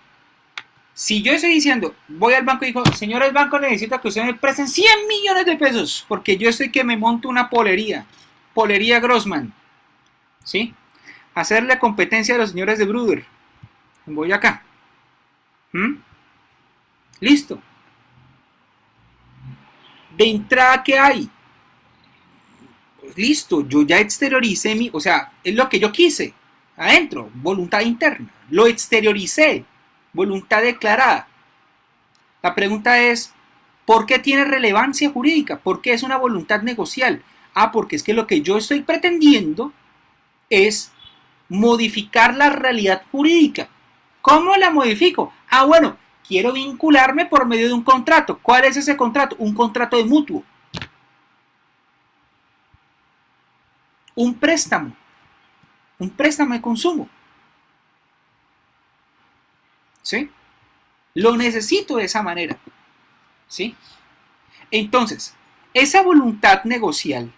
Si yo estoy diciendo, voy al banco y digo, señores banco, necesito que ustedes me presten 100 millones de pesos, porque yo estoy que me monto una polería Grossman, ¿sí? Hacerle competencia a los señores de Bruder en Boyacá. Listo. De entrada, ¿qué hay? Pues listo, yo ya exterioricé o sea, es lo que yo quise, adentro, voluntad interna, lo exterioricé, voluntad declarada. La pregunta es, ¿por qué tiene relevancia jurídica? ¿Por qué es una voluntad negocial? Porque es que lo que yo estoy pretendiendo es modificar la realidad jurídica. ¿Cómo la modifico? Bueno, quiero vincularme por medio de un contrato. ¿Cuál es ese contrato? Un contrato de mutuo. un préstamo de consumo. ¿Sí? Lo necesito de esa manera. ¿Sí? Entonces, esa voluntad negocial,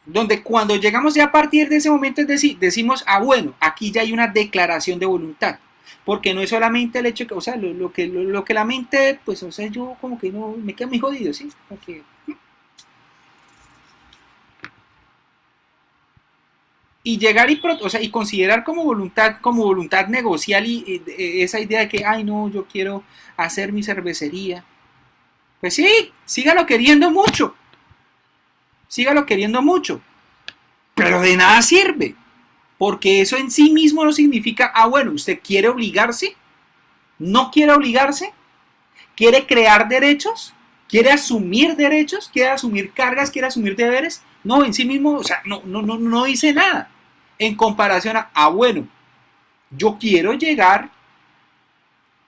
donde cuando llegamos ya a partir de ese momento, es decir, decimos, bueno, aquí ya hay una declaración de voluntad, porque no es solamente el hecho que, o sea, lo que la mente, pues, o sea, yo como que no, me quedo muy jodido, ¿sí? Porque, y llegar o sea, y considerar como voluntad negocial y esa idea de que, ay, no, yo quiero hacer mi cervecería. Pues sí, sígalo queriendo mucho, pero de nada sirve, porque eso en sí mismo no significa, bueno, usted quiere obligarse, no quiere obligarse, quiere crear derechos, quiere asumir derechos, quiere asumir cargas, quiere asumir deberes. No, en sí mismo, o sea, no dice nada en comparación bueno, yo quiero llegar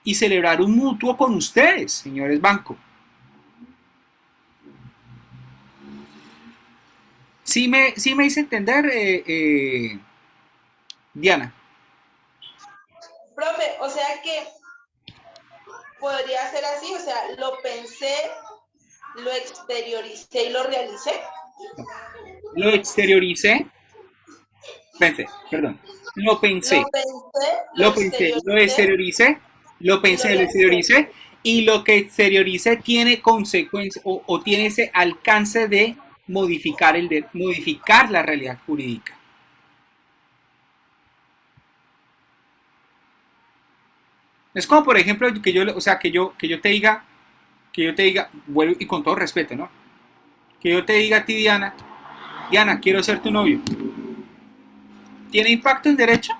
y celebrar un mutuo con ustedes, señores banco. Sí me hice entender, Diana. Profe, o sea que podría ser así, o sea, lo pensé, lo exterioricé y lo realicé. Lo exterioricé. Perdón. Lo pensé, lo exterioricé, lo y lo pensé, lo realicé. exterioricé, y lo que exterioricé tiene consecuencia o tiene ese alcance de modificar la realidad jurídica. Es como, por ejemplo, que yo, o sea, que yo te diga, vuelvo y con todo respeto, ¿no? Que yo te diga a ti, Diana, quiero ser tu novio. ¿Tiene impacto en derecho?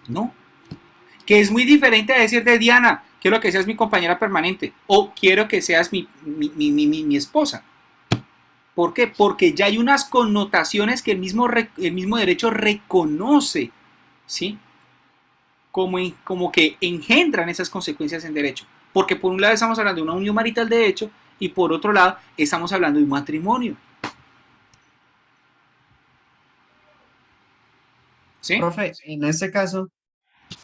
No. Que es muy diferente a decirte, Diana, quiero que seas mi compañera permanente o quiero que seas mi esposa. ¿Por qué? Porque ya hay unas connotaciones que el mismo derecho reconoce, ¿sí? Como que engendran esas consecuencias en derecho. Porque por un lado estamos hablando de una unión marital de hecho y por otro lado estamos hablando de un matrimonio. ¿Sí? Profe, en ese caso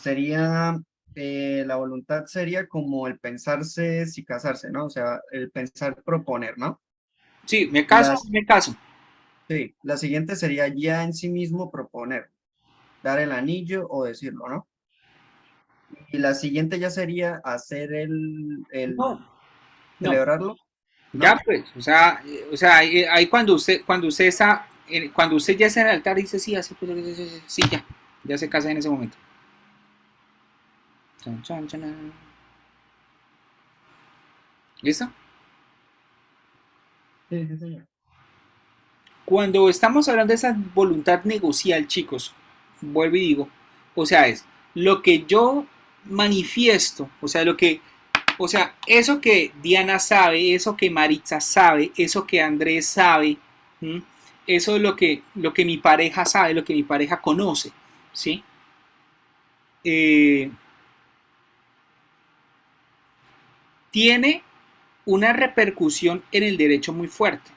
sería, la voluntad sería como el pensarse si casarse, ¿no? O sea, el pensar proponer, ¿no? Sí, me caso, Las, me caso. sí, la siguiente sería ya en sí mismo proponer, dar el anillo o decirlo, ¿no? Y la siguiente ya sería hacer No, no. celebrarlo, Ya ¿no? pues, o sea, ahí cuando usted está, cuando usted ya está en el altar dice sí, así pues, sí, ya se casa en ese momento. Chan, chan, chan. ¿Listo? Sí, sí, señor. Cuando estamos hablando de esa voluntad negocial, chicos, vuelvo y digo, o sea, es lo que yo manifiesto, o sea, eso que Diana sabe, eso que Maritza sabe, eso que Andrés sabe, ¿m? Eso es lo que mi pareja sabe, lo que mi pareja conoce, ¿sí? Eh, tiene una repercusión en el derecho muy fuerte.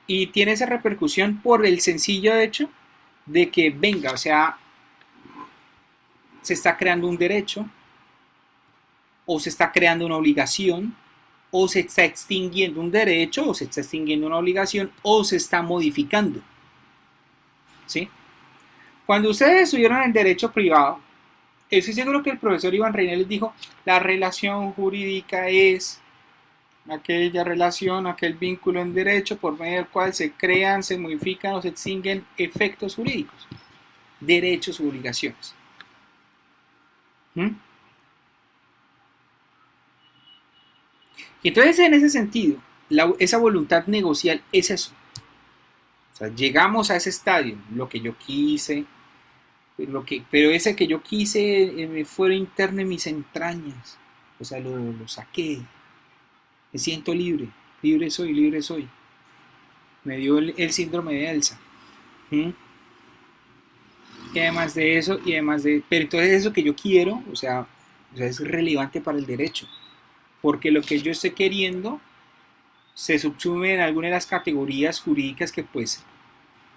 Y tiene esa repercusión por el sencillo hecho de que, venga, o sea, se está creando un derecho, o se está creando una obligación, o se está extinguiendo un derecho, o se está extinguiendo una obligación, o se está modificando. ¿Sí? Cuando ustedes estuvieron en derecho privado, estoy seguro que el profesor Iván Reynel les dijo, la relación jurídica es aquella relación, aquel vínculo en derecho por medio del cual se crean, se modifican o se extinguen efectos jurídicos, derechos u obligaciones. ¿Mm? Y entonces en ese sentido, esa voluntad negocial es eso. O sea, llegamos a ese estadio, lo que yo quise, pero ese que yo quise me fue interno en mis entrañas. O sea, lo saqué. Me siento libre, libre soy, libre soy. Me dio el síndrome de Elsa. ¿Mm? Y además de eso, pero entonces eso que yo quiero, o sea, es relevante para el derecho. Porque lo que yo estoy queriendo se subsume en alguna de las categorías jurídicas que pues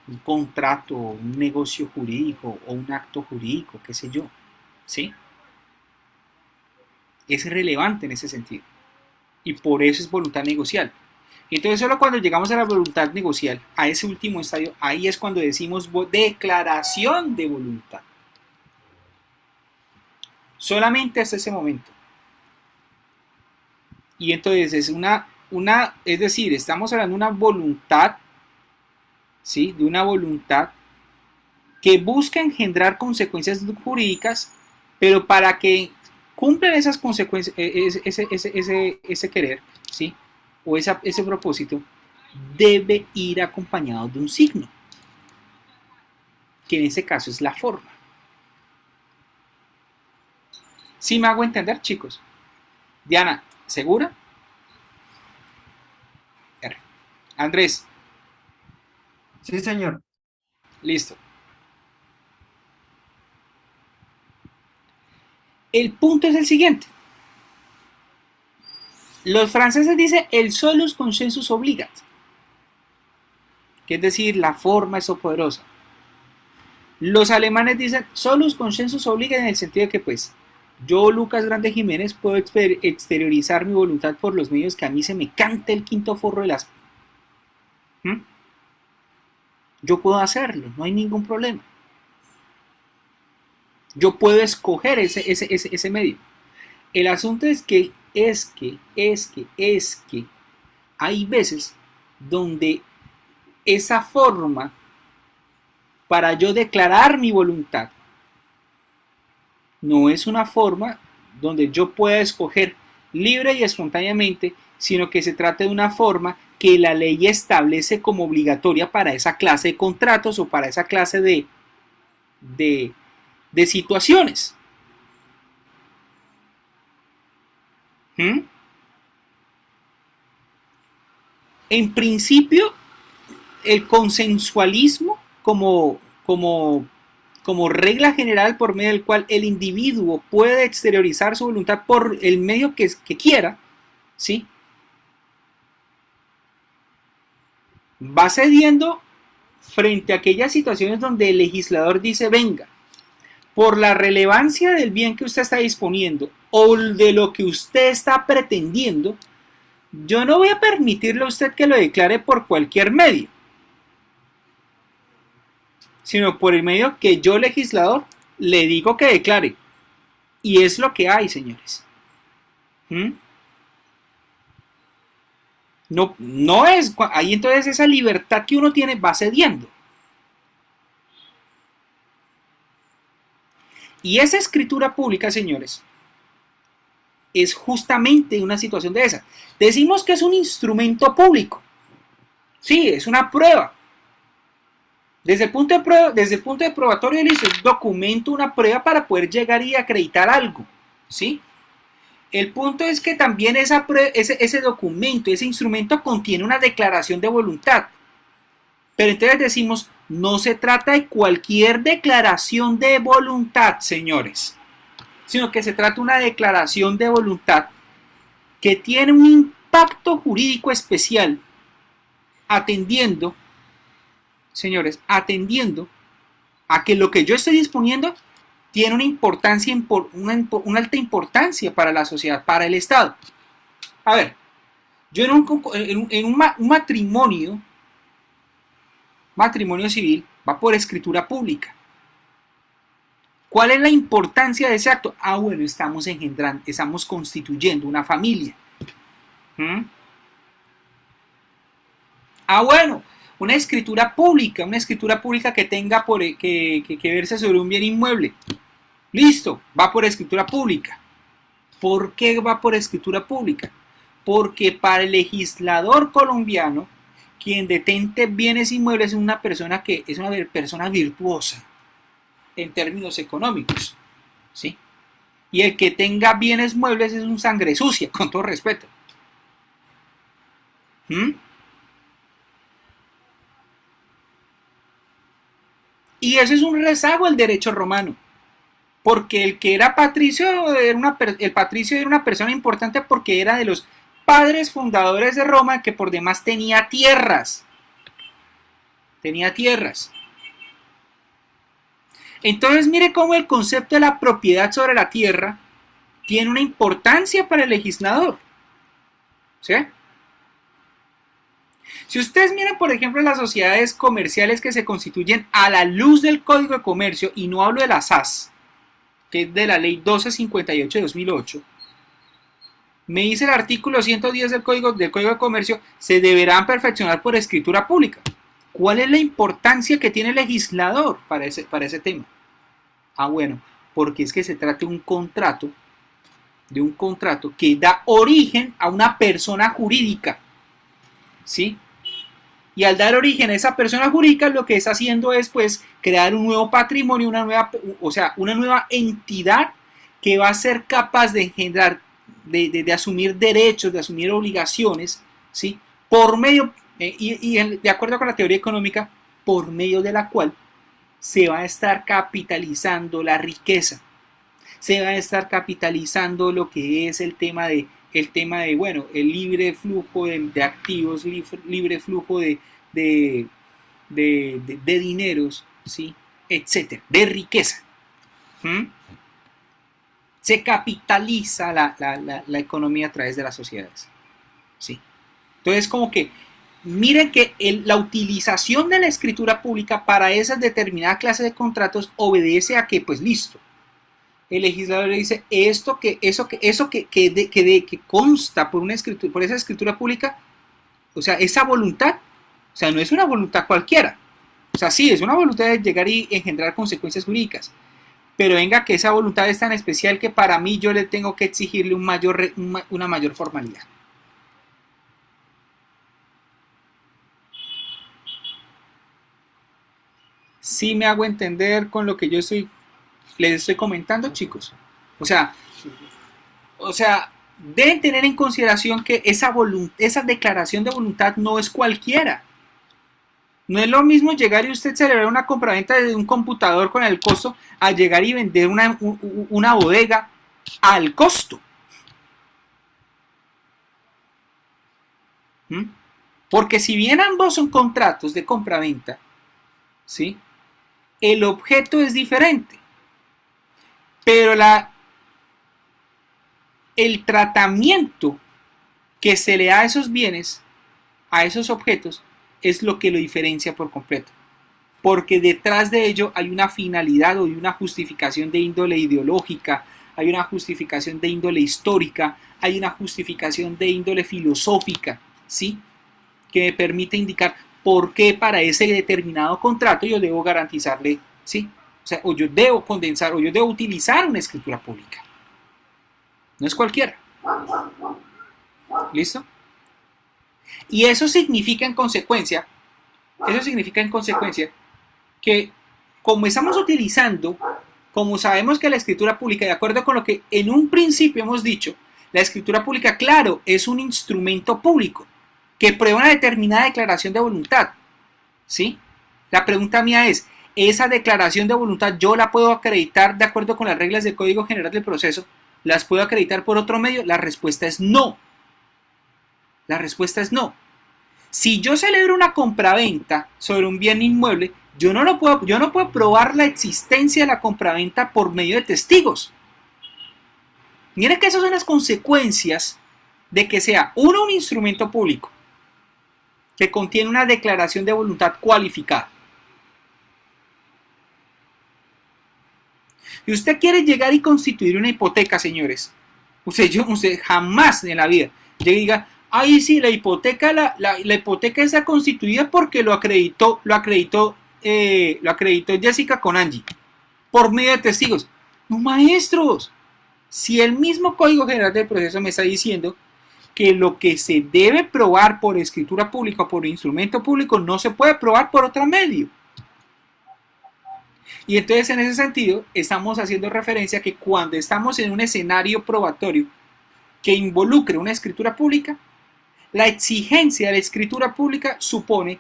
un contrato, un negocio jurídico o un acto jurídico, qué sé yo, ¿sí? Es relevante en ese sentido y por eso es voluntad negocial. Entonces solo cuando llegamos a la voluntad negocial, a ese último estadio, ahí es cuando decimos declaración de voluntad. Solamente hasta ese momento. Y entonces es es decir, estamos hablando de una voluntad, ¿sí? De una voluntad que busca engendrar consecuencias jurídicas, pero para que cumplan esas consecuencias, ese querer, ¿sí? O ese propósito, debe ir acompañado de un signo, que en ese caso es la forma. ¿Sí me hago entender, chicos? Diana, ¿segura? R. Andrés. Sí, señor. Listo. El punto es el siguiente. Los franceses dicen el solus consensus obligat, que es decir, la forma es poderosa. Los alemanes dicen solus consensus obligat en el sentido de que pues yo, Lucas Grande Jiménez, puedo exteriorizar mi voluntad por los medios que a mí se me cante el quinto forro de las... Yo puedo hacerlo, no hay ningún problema. Yo puedo escoger ese medio. El asunto es que hay veces donde esa forma para yo declarar mi voluntad no es una forma donde yo pueda escoger libre y espontáneamente, sino que se trata de una forma que la ley establece como obligatoria para esa clase de contratos o para esa clase de situaciones. En principio, el consensualismo como regla general por medio del cual el individuo puede exteriorizar su voluntad por el medio que quiera, ¿sí? Va cediendo frente a aquellas situaciones donde el legislador dice, venga, por la relevancia del bien que usted está disponiendo o de lo que usted está pretendiendo, yo no voy a permitirle a usted que lo declare por cualquier medio, sino por el medio que yo, legislador, le digo que declare. Y es lo que hay, señores. No es, ahí entonces esa libertad que uno tiene va cediendo. Y esa escritura pública, señores, es justamente una situación de esa. Decimos que es un instrumento público. Sí, es una prueba. Desde el punto de probatorio, listo, es documento, una prueba para poder llegar y acreditar algo, ¿sí? El punto es que también ese documento, ese instrumento contiene una declaración de voluntad. Pero entonces decimos, no se trata de cualquier declaración de voluntad, señores, sino que se trata de una declaración de voluntad que tiene un impacto jurídico especial, atendiendo, señores, atendiendo a que lo que yo estoy disponiendo tiene una importancia, una alta importancia para la sociedad, para el Estado. A ver, yo en un matrimonio civil va por escritura pública. ¿Cuál es la importancia de ese acto? Ah, bueno, estamos constituyendo una familia. Ah, bueno, una escritura pública que tenga que verse sobre un bien inmueble. Listo, va por escritura pública. ¿Por qué va por escritura pública? Porque para el legislador colombiano, quien detente bienes inmuebles es una persona virtuosa en términos económicos, ¿sí? Y el que tenga bienes muebles es un sangre sucia, con todo respeto. Y eso es un rezago del derecho romano, porque el que era patricio el patricio era una persona importante porque era de los padres fundadores de Roma, que por demás tenía tierras. Tenía tierras. Entonces mire cómo el concepto de la propiedad sobre la tierra tiene una importancia para el legislador. ¿Sí? Si ustedes miran, por ejemplo, las sociedades comerciales que se constituyen a la luz del Código de Comercio, y no hablo de la SAS, que es de la Ley 1258 de 2008, me dice el artículo 110 del Código de Comercio, se deberán perfeccionar por escritura pública. ¿Cuál es la importancia que tiene el legislador para ese tema? Ah, bueno, porque es que se trata de un contrato que da origen a una persona jurídica, ¿sí? Y al dar origen a esa persona jurídica, lo que está haciendo es, pues, crear un nuevo patrimonio, una nueva entidad que va a ser capaz de engendrar, de asumir derechos, de asumir obligaciones, ¿sí? Por medio, de acuerdo con la teoría económica, por medio de la cual se va a estar capitalizando la riqueza, se va a estar capitalizando lo que es el tema de bueno, el libre flujo de activos, libre flujo de dineros, ¿sí? Etcétera, de riqueza. Se capitaliza la economía a través de las sociedades, ¿sí? Entonces, como que miren que la utilización de la escritura pública para esas determinadas clases de contratos obedece a que, pues listo, el legislador le dice eso que consta por esa escritura pública, o sea, esa voluntad, o sea, no es una voluntad cualquiera, o sea, sí, es una voluntad de llegar y engendrar consecuencias jurídicas, pero venga que esa voluntad es tan especial que para mí yo le tengo que exigirle una mayor formalidad. Sí me hago entender con lo que les estoy comentando, chicos. O sea, deben tener en consideración que esa declaración de voluntad no es cualquiera. No es lo mismo llegar y usted celebrar una compraventa de un computador con el costo a llegar y vender una bodega al costo. Porque si bien ambos son contratos de compraventa, ¿sí? El objeto es diferente, pero el tratamiento que se le da a esos bienes, a esos objetos, es lo que lo diferencia por completo, porque detrás de ello hay una finalidad o hay una justificación de índole ideológica, hay una justificación de índole histórica, hay una justificación de índole filosófica, ¿sí? Que me permite indicar por qué para ese determinado contrato yo debo garantizarle, ¿sí? O sea, o yo debo condensar, o yo debo utilizar una escritura pública. No es cualquiera. ¿Listo? Y eso significa en consecuencia que como estamos utilizando, como sabemos que la escritura pública, de acuerdo con lo que en un principio hemos dicho, la escritura pública, claro, es un instrumento público que prueba una determinada declaración de voluntad, ¿sí? La pregunta mía es, ¿esa declaración de voluntad yo la puedo acreditar de acuerdo con las reglas del Código General del Proceso? ¿Las puedo acreditar por otro medio? La respuesta es no. La respuesta es no. Si yo celebro una compraventa sobre un bien inmueble, yo no puedo probar la existencia de la compraventa por medio de testigos. Miren que esas son las consecuencias de que sea un instrumento público que contiene una declaración de voluntad cualificada. Si usted quiere llegar y constituir una hipoteca, señores, usted jamás en la vida llegue y diga, ay, sí, la hipoteca está constituida porque lo acreditó Jessica con Angie, por medio de testigos. No, maestros, si el mismo Código General del Proceso me está diciendo que lo que se debe probar por escritura pública o por instrumento público no se puede probar por otro medio. Y entonces en ese sentido estamos haciendo referencia a que cuando estamos en un escenario probatorio que involucre una escritura pública, la exigencia de la escritura pública supone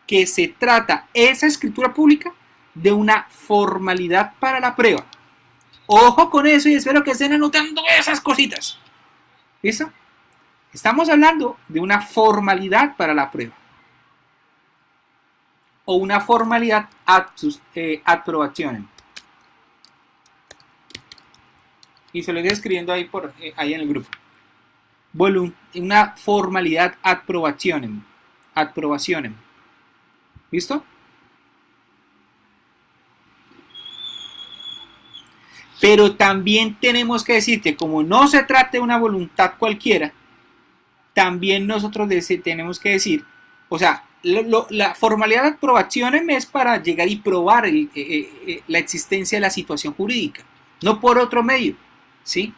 que se trata esa escritura pública de una formalidad para la prueba. Ojo con eso y espero que estén anotando esas cositas. ¿Listo? Estamos hablando de una formalidad para la prueba o una formalidad ad probationem. Y se lo estoy escribiendo ahí, ahí en el grupo. Una formalidad ad probationem. Ad probationem. ¿Listo? Pero también tenemos que decir que como no se trata de una voluntad cualquiera, también nosotros tenemos que decir, o sea, la formalidad de aprobación es para llegar y probar la existencia de la situación jurídica, no por otro medio, ¿sí?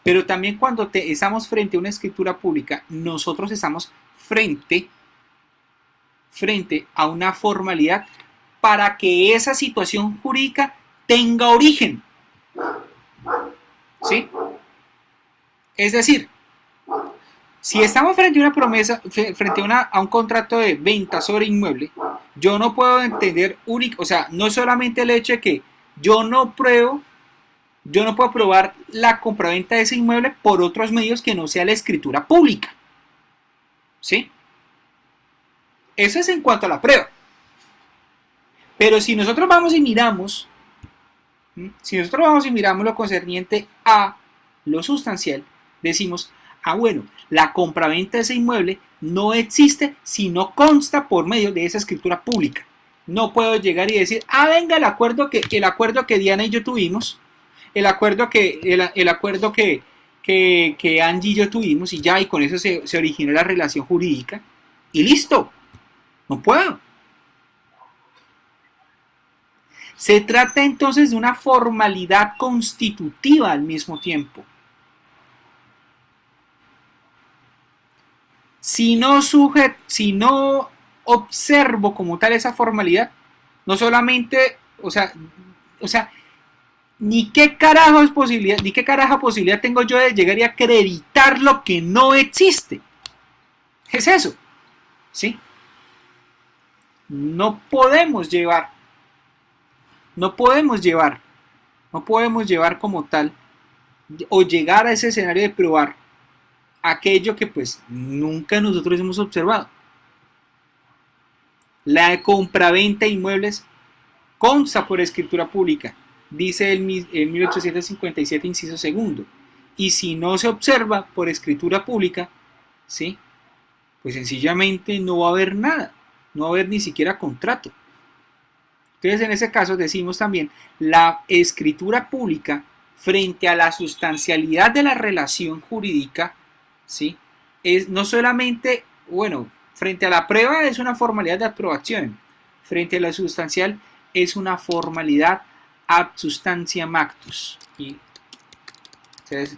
Pero también cuando estamos frente a una escritura pública, nosotros estamos frente a una formalidad para que esa situación jurídica tenga origen, ¿sí? Es decir, si estamos frente a una promesa, frente a un contrato de venta sobre inmueble, yo no puedo entender o sea, no solamente el hecho de que yo no puedo probar la compraventa de ese inmueble por otros medios que no sea la escritura pública, ¿sí? Eso es en cuanto a la prueba. Pero si nosotros vamos y miramos, lo concerniente a lo sustancial, decimos, bueno, la compraventa de ese inmueble no existe si no consta por medio de esa escritura pública. No puedo llegar y decir, venga, el acuerdo que Diana y yo tuvimos, el acuerdo que Angie y yo tuvimos, y ya, y con eso se originó la relación jurídica, y listo. No puedo. Se trata entonces de una formalidad constitutiva al mismo tiempo. Si no observo como tal esa formalidad, no solamente, o sea, ni qué caraja posibilidad tengo yo de llegar y acreditar lo que no existe. Es eso, ¿sí? No podemos llevar como tal o llegar a ese escenario de probar aquello que pues nunca nosotros hemos observado. La compraventa de inmuebles consta por escritura pública, dice el 1857 inciso segundo, y si no se observa por escritura pública, ¿sí? Pues sencillamente no va a haber nada, no va a haber ni siquiera contrato. Entonces en ese caso decimos también la escritura pública frente a la sustancialidad de la relación jurídica, ¿sí? Es no solamente, bueno, frente a la prueba es una formalidad de aprobación, frente a la sustancial es una formalidad ad substantiam actus. Y se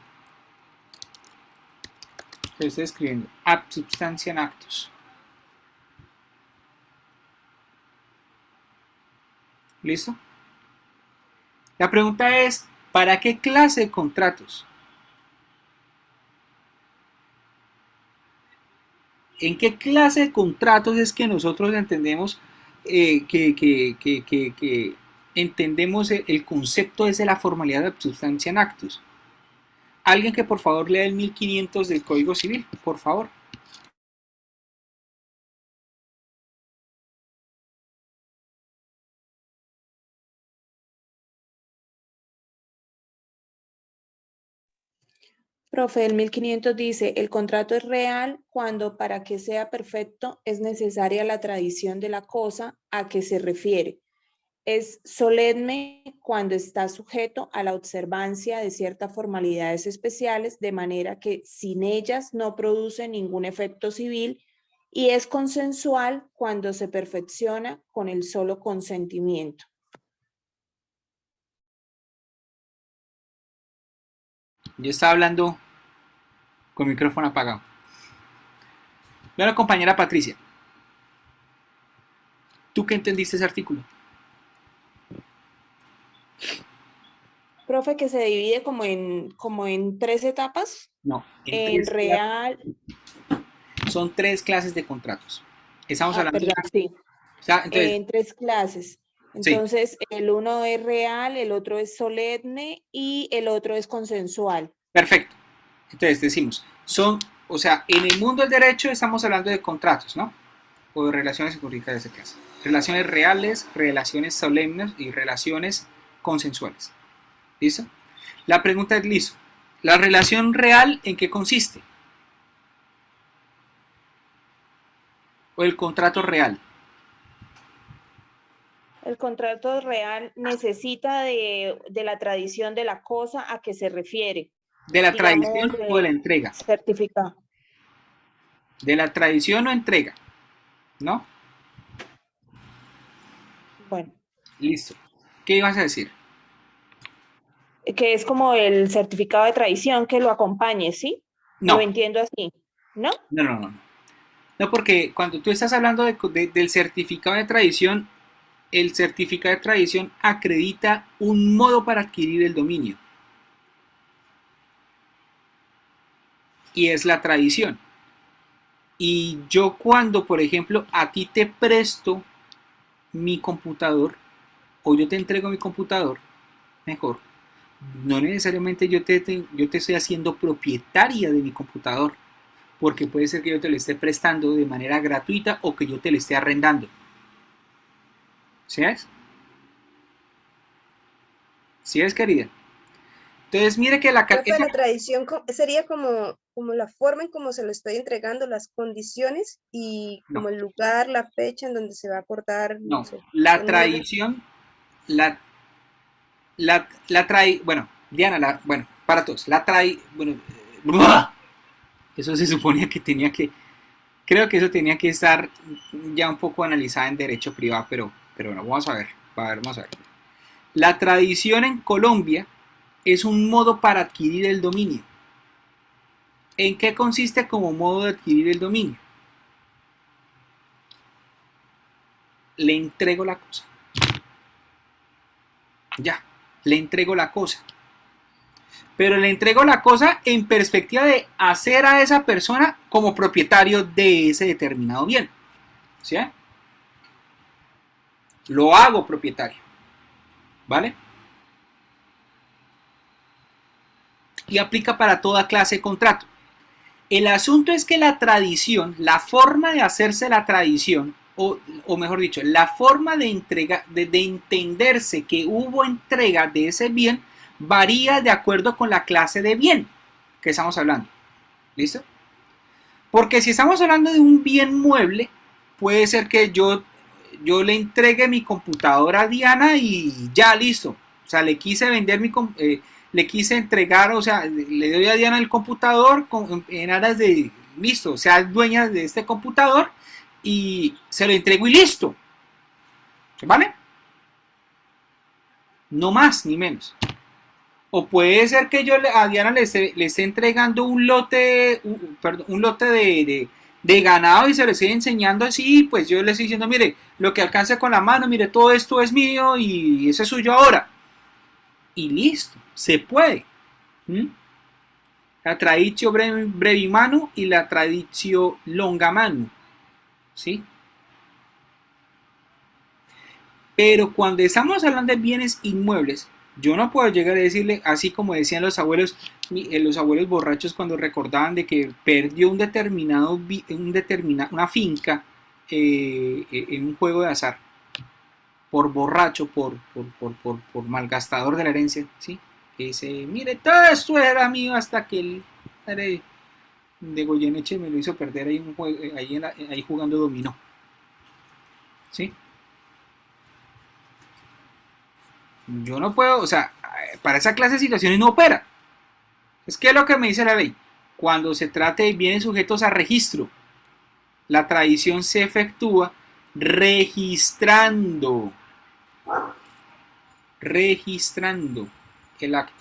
está escribiendo ad substantiam actus. ¿Listo? La pregunta es, ¿para qué clase de contratos? ¿En qué clase de contratos es que nosotros entendemos entendemos el concepto de la formalidad de substancia en actus? Alguien que por favor lea el 1500 del Código Civil, por favor. Profe, el 1500 dice, el contrato es real cuando para que sea perfecto es necesaria la tradición de la cosa a que se refiere. Es solemne cuando está sujeto a la observancia de ciertas formalidades especiales, de manera que sin ellas no produce ningún efecto civil, y es consensual cuando se perfecciona con el solo consentimiento. Yo estaba hablando con el micrófono apagado. Veo a la compañera Patricia. ¿Tú qué entendiste ese artículo? Profe, que se divide como en 3 etapas. No, en real. Son 3 clases de contratos. Estamos hablando perdón, sí. O sea, entonces, en 3 clases. Entonces, sí. El uno es real, el otro es solemne y el otro es consensual. Perfecto. Entonces decimos, o sea, en el mundo del derecho estamos hablando de contratos, ¿no? O de relaciones jurídicas de esa clase. Relaciones reales, relaciones solemnes y relaciones consensuales. ¿Listo? La pregunta es, listo, ¿la relación real en qué consiste? ¿O el contrato real? El contrato real necesita de la tradición de la cosa a que se refiere, ¿De la digamos, tradición o de la entrega? certificado. De la tradición o entrega, ¿no? Bueno, Listo. ¿Qué ibas a decir? que es como el certificado de tradición que lo acompañe, ¿sí? Lo No, entiendo así, ¿no? no, no, no. No, porque cuando tú estás hablando del certificado de tradición, el certificado de tradición acredita un modo para adquirir el dominio. Y es la tradición. Y yo cuando, por ejemplo, a ti te presto mi computador, o yo te entrego mi computador, mejor, no necesariamente yo te estoy haciendo propietaria de mi computador, porque puede ser que yo te lo esté prestando de manera gratuita o que yo te lo esté arrendando. ¿Sí es? ¿Sí es, querida? Entonces, mire que Profe, la tradición sería como la forma en cómo se lo estoy entregando, las condiciones y no, como el lugar, la fecha en donde se va a acordar, no no. sé, La conmigo. tradición, la trae, bueno, Diana, bueno, para todos, la trae, bueno, eso se suponía que tenía que, creo que eso tenía que estar ya un poco analizada en derecho privado, pero bueno, vamos a ver, vamos a ver. La tradición en Colombia es un modo para adquirir el dominio. ¿En qué consiste como modo de adquirir el dominio? Le entrego la cosa. Ya, le entrego la cosa. Pero le entrego la cosa en perspectiva de hacer a esa persona como propietario de ese determinado bien. ¿Sí? Lo hago propietario. ¿Vale? Y aplica para toda clase de contrato. El asunto es que la tradición, la forma de hacerse la tradición, o mejor dicho, la forma de entrega, de entenderse que hubo entrega de ese bien, varía de acuerdo con la clase de bien que estamos hablando. ¿Listo? Porque si estamos hablando de un bien mueble, puede ser que yo le entregue mi computadora a Diana y ya listo. O sea, le quise vender le quise entregar, o sea, le doy a Diana el computador en aras de listo, sea dueña de este computador y se lo entrego y listo. ¿Vale? No más ni menos. O puede ser que yo a Diana le esté entregando un lote de ganado y se lo estoy enseñando así, pues yo le estoy diciendo, mire, lo que alcance con la mano, mire, todo esto es mío y eso es suyo ahora. Y listo, se puede. ¿Mm? La traditio brevimanu y la traditio longamanu. ¿Sí? Pero cuando estamos hablando de bienes inmuebles, yo no puedo llegar a decirle, así como decían los abuelos borrachos cuando recordaban de que perdió una finca en un juego de azar, por borracho, por malgastador de la herencia, ¿sí? Que dice, mire, todo esto era mío hasta que el padre de Goyeneche me lo hizo perder ahí, ahí jugando dominó, ¿sí? Yo no puedo, o sea, para esa clase de situaciones no opera. Es que es lo que me dice la ley. Cuando se trate de bienes sujetos a registro, la tradición se efectúa registrando el acto.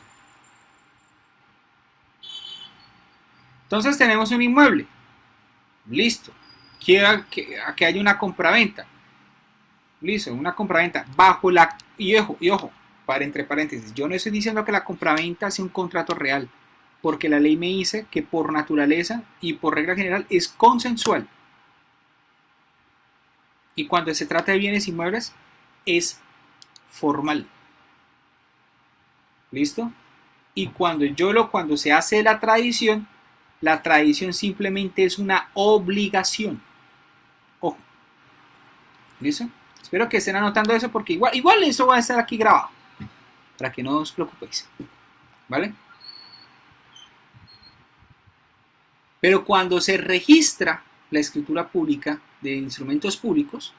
Entonces tenemos un inmueble. Listo. Quiero que haya una compraventa. Listo, una compraventa bajo la... Y ojo, para entre paréntesis, yo no estoy diciendo que la compraventa sea un contrato real, porque la ley me dice que por naturaleza y por regla general es consensual. Y cuando se trata de bienes inmuebles, es formal. ¿Listo? y cuando se hace la tradición simplemente es una obligación. Ojo. ¿Listo? Espero que estén anotando eso porque igual eso va a estar aquí grabado. Para que no os preocupéis. ¿Vale? Pero cuando se registra la escritura pública de instrumentos públicos,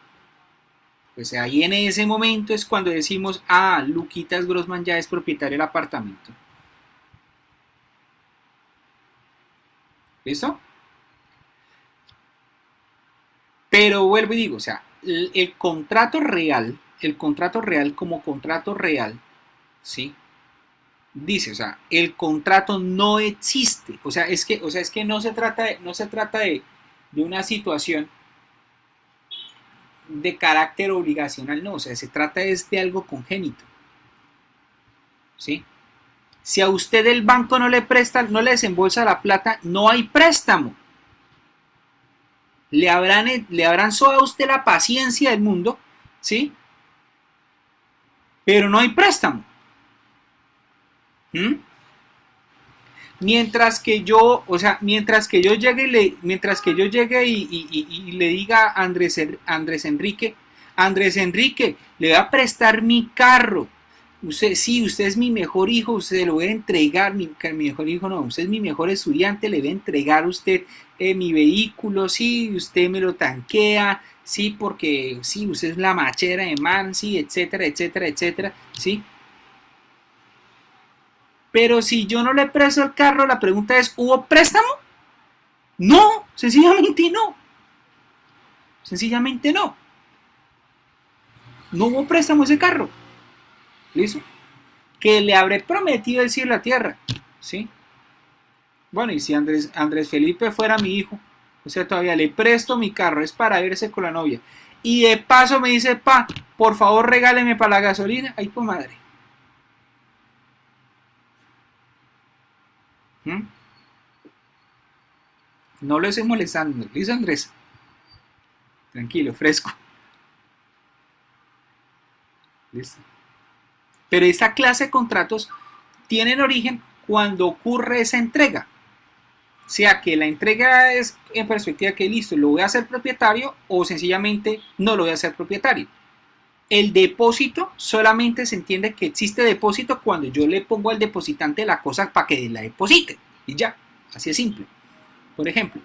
pues ahí en ese momento es cuando decimos, Luquitas Grossman ya es propietario del apartamento. ¿Listo? Pero vuelvo y digo, o sea, el contrato real como contrato real, ¿sí? Dice, o sea, el contrato no existe. O sea, es que no se trata de una situación de carácter obligacional, no, o sea, se trata es de algo congénito. ¿Sí? Si a usted el banco no le presta, no le desembolsa la plata, no hay préstamo. Le habrán sobado a usted la paciencia del mundo, ¿sí? Pero no hay préstamo. Mientras que yo llegue y le diga a Andrés Enrique, le voy a prestar mi carro. Usted es mi mejor hijo, usted lo voy a entregar, mi mejor hijo no, usted es mi mejor estudiante, le voy a entregar a usted mi vehículo, sí, usted me lo tanquea, sí, porque sí, usted es la machera de man, sí, etcétera, etcétera, etcétera, sí. Pero si yo no le presto el carro, la pregunta es, ¿hubo préstamo? No, sencillamente no. Sencillamente no. No hubo préstamo ese carro. ¿Listo? Que le habré prometido el cielo y la tierra. ¿Sí? Bueno, y si Andrés Felipe fuera mi hijo, o sea, todavía le presto mi carro, es para irse con la novia. Y de paso me dice, por favor regáleme para la gasolina. Ay, pues madre. No lo estoy molestando, ¿listo, Andrés? Tranquilo, fresco. Listo. Pero esta clase de contratos tienen origen cuando ocurre esa entrega. O sea, que la entrega es en perspectiva que listo, lo voy a hacer propietario o sencillamente no lo voy a hacer propietario. El depósito solamente se entiende que existe depósito cuando yo le pongo al depositante la cosa para que la deposite. Y ya, así es simple. Por ejemplo.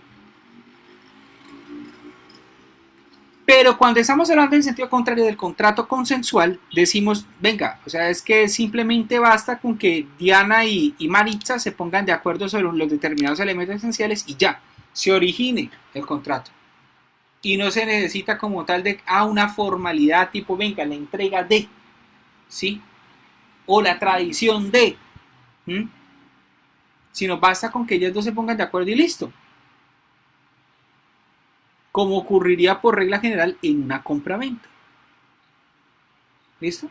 Pero cuando estamos hablando en sentido contrario del contrato consensual, decimos, venga, o sea, es que simplemente basta con que Diana y Maritza se pongan de acuerdo sobre los determinados elementos esenciales y ya, se origine el contrato. Y no se necesita como tal de una formalidad tipo, venga, la entrega de, ¿sí? O la tradición de, sino basta con que ellos dos se pongan de acuerdo y listo. Como ocurriría por regla general en una compraventa. ¿Listo?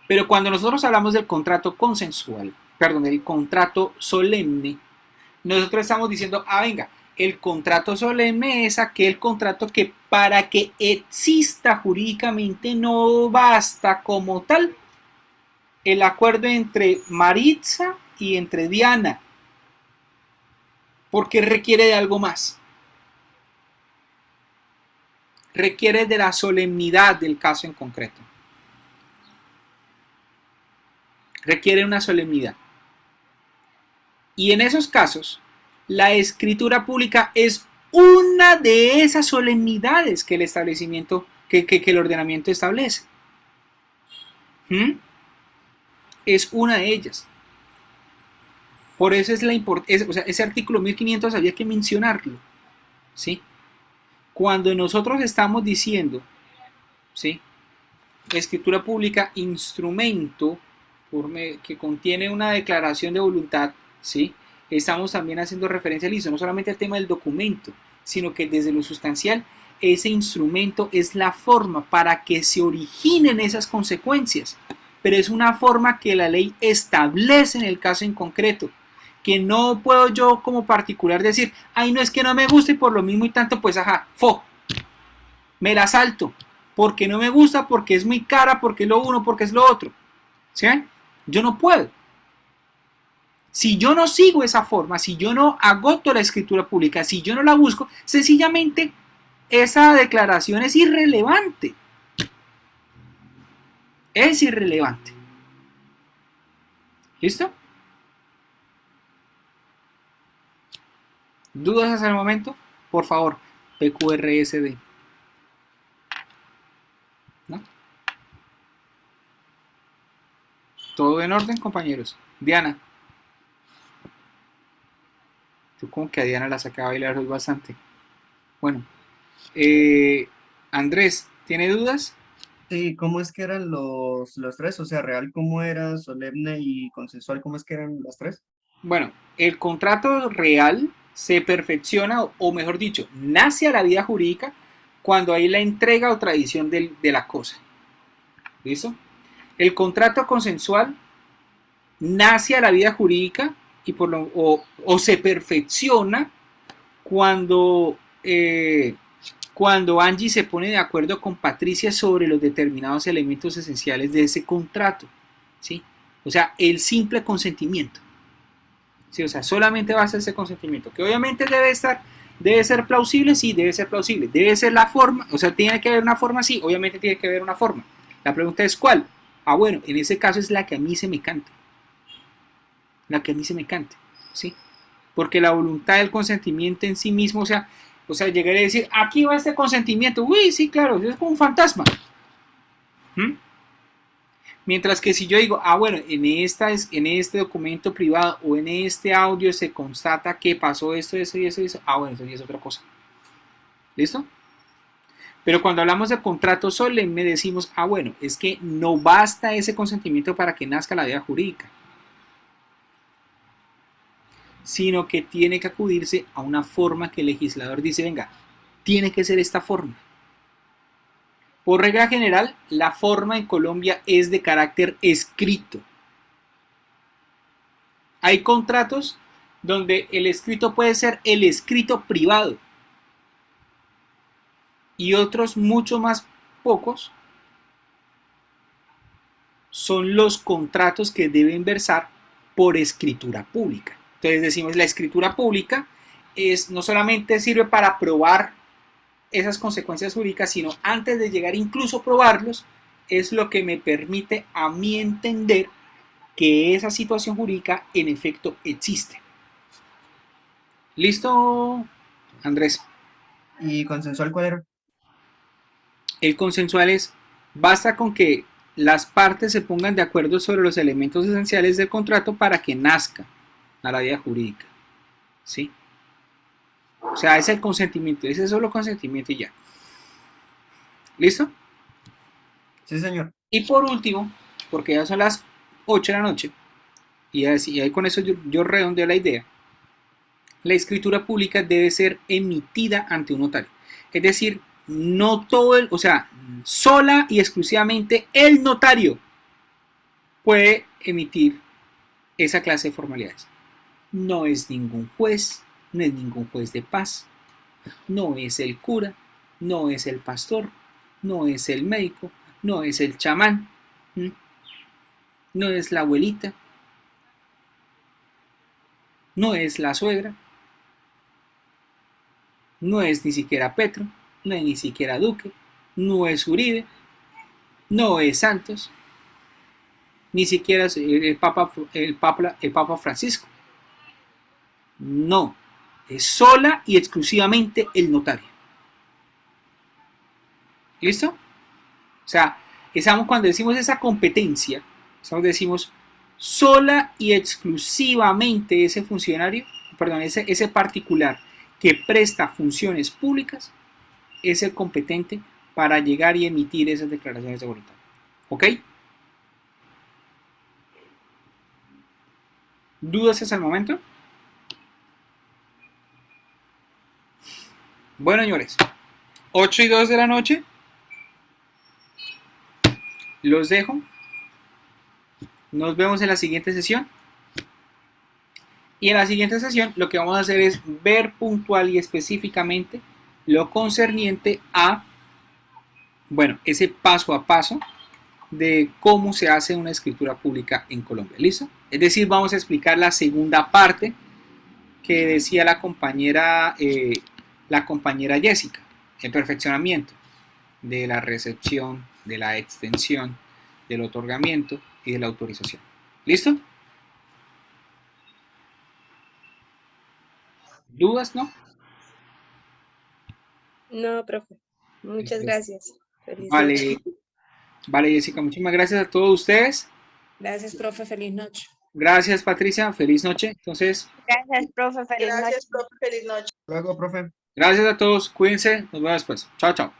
Pero cuando nosotros hablamos del contrato consensual, perdón, del contrato solemne, nosotros estamos diciendo, venga, el contrato solemne es aquel contrato que para que exista jurídicamente no basta como tal el acuerdo entre Maritza y entre Diana, porque requiere de algo más. Requiere de la solemnidad del caso en concreto. Requiere una solemnidad. Y en esos casos, la escritura pública es una de esas solemnidades que el establecimiento, que el ordenamiento establece. Es una de ellas. Por eso es la importancia, o sea, ese artículo 1500 había que mencionarlo, ¿sí? Cuando nosotros estamos diciendo, ¿sí? Escritura pública, instrumento que contiene una declaración de voluntad, ¿sí? Estamos también haciendo referencia al ISO, no solamente al tema del documento, sino que desde lo sustancial, ese instrumento es la forma para que se originen esas consecuencias, pero es una forma que la ley establece en el caso en concreto, que no puedo yo como particular decir, no es que no me gusta y por lo mismo y tanto, pues me la salto, porque no me gusta, porque es muy cara, porque es lo uno, porque es lo otro. ¿Sí ven? Yo no puedo. Si yo no sigo esa forma, si yo no agoto la escritura pública, si yo no la busco, sencillamente esa declaración es irrelevante. Es irrelevante. ¿Listo? ¿Dudas hasta el momento? Por favor, PQRSD. ¿No? ¿Todo en orden, compañeros? Diana. Yo como que a Diana la sacaba a bailar hoy bastante. Bueno. Andrés, ¿tiene dudas? Sí, ¿cómo es que eran los tres? O sea, real, ¿cómo era? Solemne y consensual, ¿cómo es que eran las tres? Bueno, el contrato real se perfecciona, o mejor dicho, nace a la vida jurídica cuando hay la entrega o tradición de la cosa. ¿Listo? El contrato consensual nace a la vida jurídica y o se perfecciona cuando, cuando Angie se pone de acuerdo con Patricia sobre los determinados elementos esenciales de ese contrato. ¿Sí? O sea, el simple consentimiento. Sí, o sea, solamente va a ser ese consentimiento, que obviamente debe ser plausible, sí, debe ser plausible, debe ser la forma, o sea, tiene que haber una forma, sí, obviamente tiene que haber una forma. La pregunta es ¿cuál? Ah, bueno, en ese caso es la que a mí se me cante, la que a mí se me cante, ¿sí? Porque la voluntad del consentimiento en sí mismo, o sea, llegar a decir, aquí va este consentimiento, uy, sí, claro, es como un fantasma. ¿Mm? Mientras que si yo digo, ah, bueno, en este documento privado o en este audio se constata que pasó esto, eso y eso y eso, ah, bueno, eso ya es otra cosa. ¿Listo? Pero cuando hablamos de contrato solemne decimos, ah, bueno, es que no basta ese consentimiento para que nazca la vida jurídica, sino que tiene que acudirse a una forma que el legislador dice, venga, tiene que ser esta forma. Por regla general, la forma en Colombia es de carácter escrito. Hay contratos donde el escrito puede ser el escrito privado y otros mucho más pocos son los contratos que deben versar por escritura pública. Entonces decimos, la escritura pública no solamente sirve para probar esas consecuencias jurídicas, sino antes de llegar incluso a probarlos, es lo que me permite a mí entender que esa situación jurídica en efecto existe. ¿Listo, Andrés? ¿Y consensual cuál era? El consensual es, basta con que las partes se pongan de acuerdo sobre los elementos esenciales del contrato para que nazca a la vida jurídica. ¿Sí? O sea, es el consentimiento, ese es solo consentimiento y ya. ¿Listo? Sí, señor. Y por último, porque ya son las 8 de la noche, y ahí con eso yo redondeo la idea, la escritura pública debe ser emitida ante un notario. Es decir, no todo o sea, sola y exclusivamente el notario puede emitir esa clase de formalidades. No es ningún juez, no es ningún juez de paz, no es el cura, no es el pastor, no es el médico, no es el chamán, no es la abuelita, no es la suegra, no es ni siquiera Petro, no es ni siquiera Duque, no es Uribe, no es Santos, ni siquiera es el Papa Francisco. No, es sola y exclusivamente el notario. ¿Listo? O sea, cuando decimos esa competencia, decimos sola y exclusivamente ese funcionario, perdón, ese particular que presta funciones públicas es el competente para llegar y emitir esas declaraciones de voluntad. ¿Ok? ¿Dudas hasta el momento? Bueno, señores, 8:02 de la noche. Los dejo. Nos vemos en la siguiente sesión. Y en la siguiente sesión lo que vamos a hacer es ver puntual y específicamente lo concerniente a bueno, ese paso a paso de cómo se hace una escritura pública en Colombia. ¿Listo? Es decir, vamos a explicar la segunda parte que decía la compañera Jessica, el perfeccionamiento de la recepción, de la extensión, del otorgamiento y de la autorización. ¿Listo? ¿Dudas, no? No, profe. Muchas gracias. Feliz noche. Vale, Jessica, muchísimas gracias a todos ustedes. Gracias, profe. Feliz noche. Gracias, Patricia. Feliz noche. Entonces, Gracias, profe. Feliz noche. Gracias, profe. Feliz noche. Luego, profe. gracias a todos. Cuídense. Nos vemos después. Chao, chao.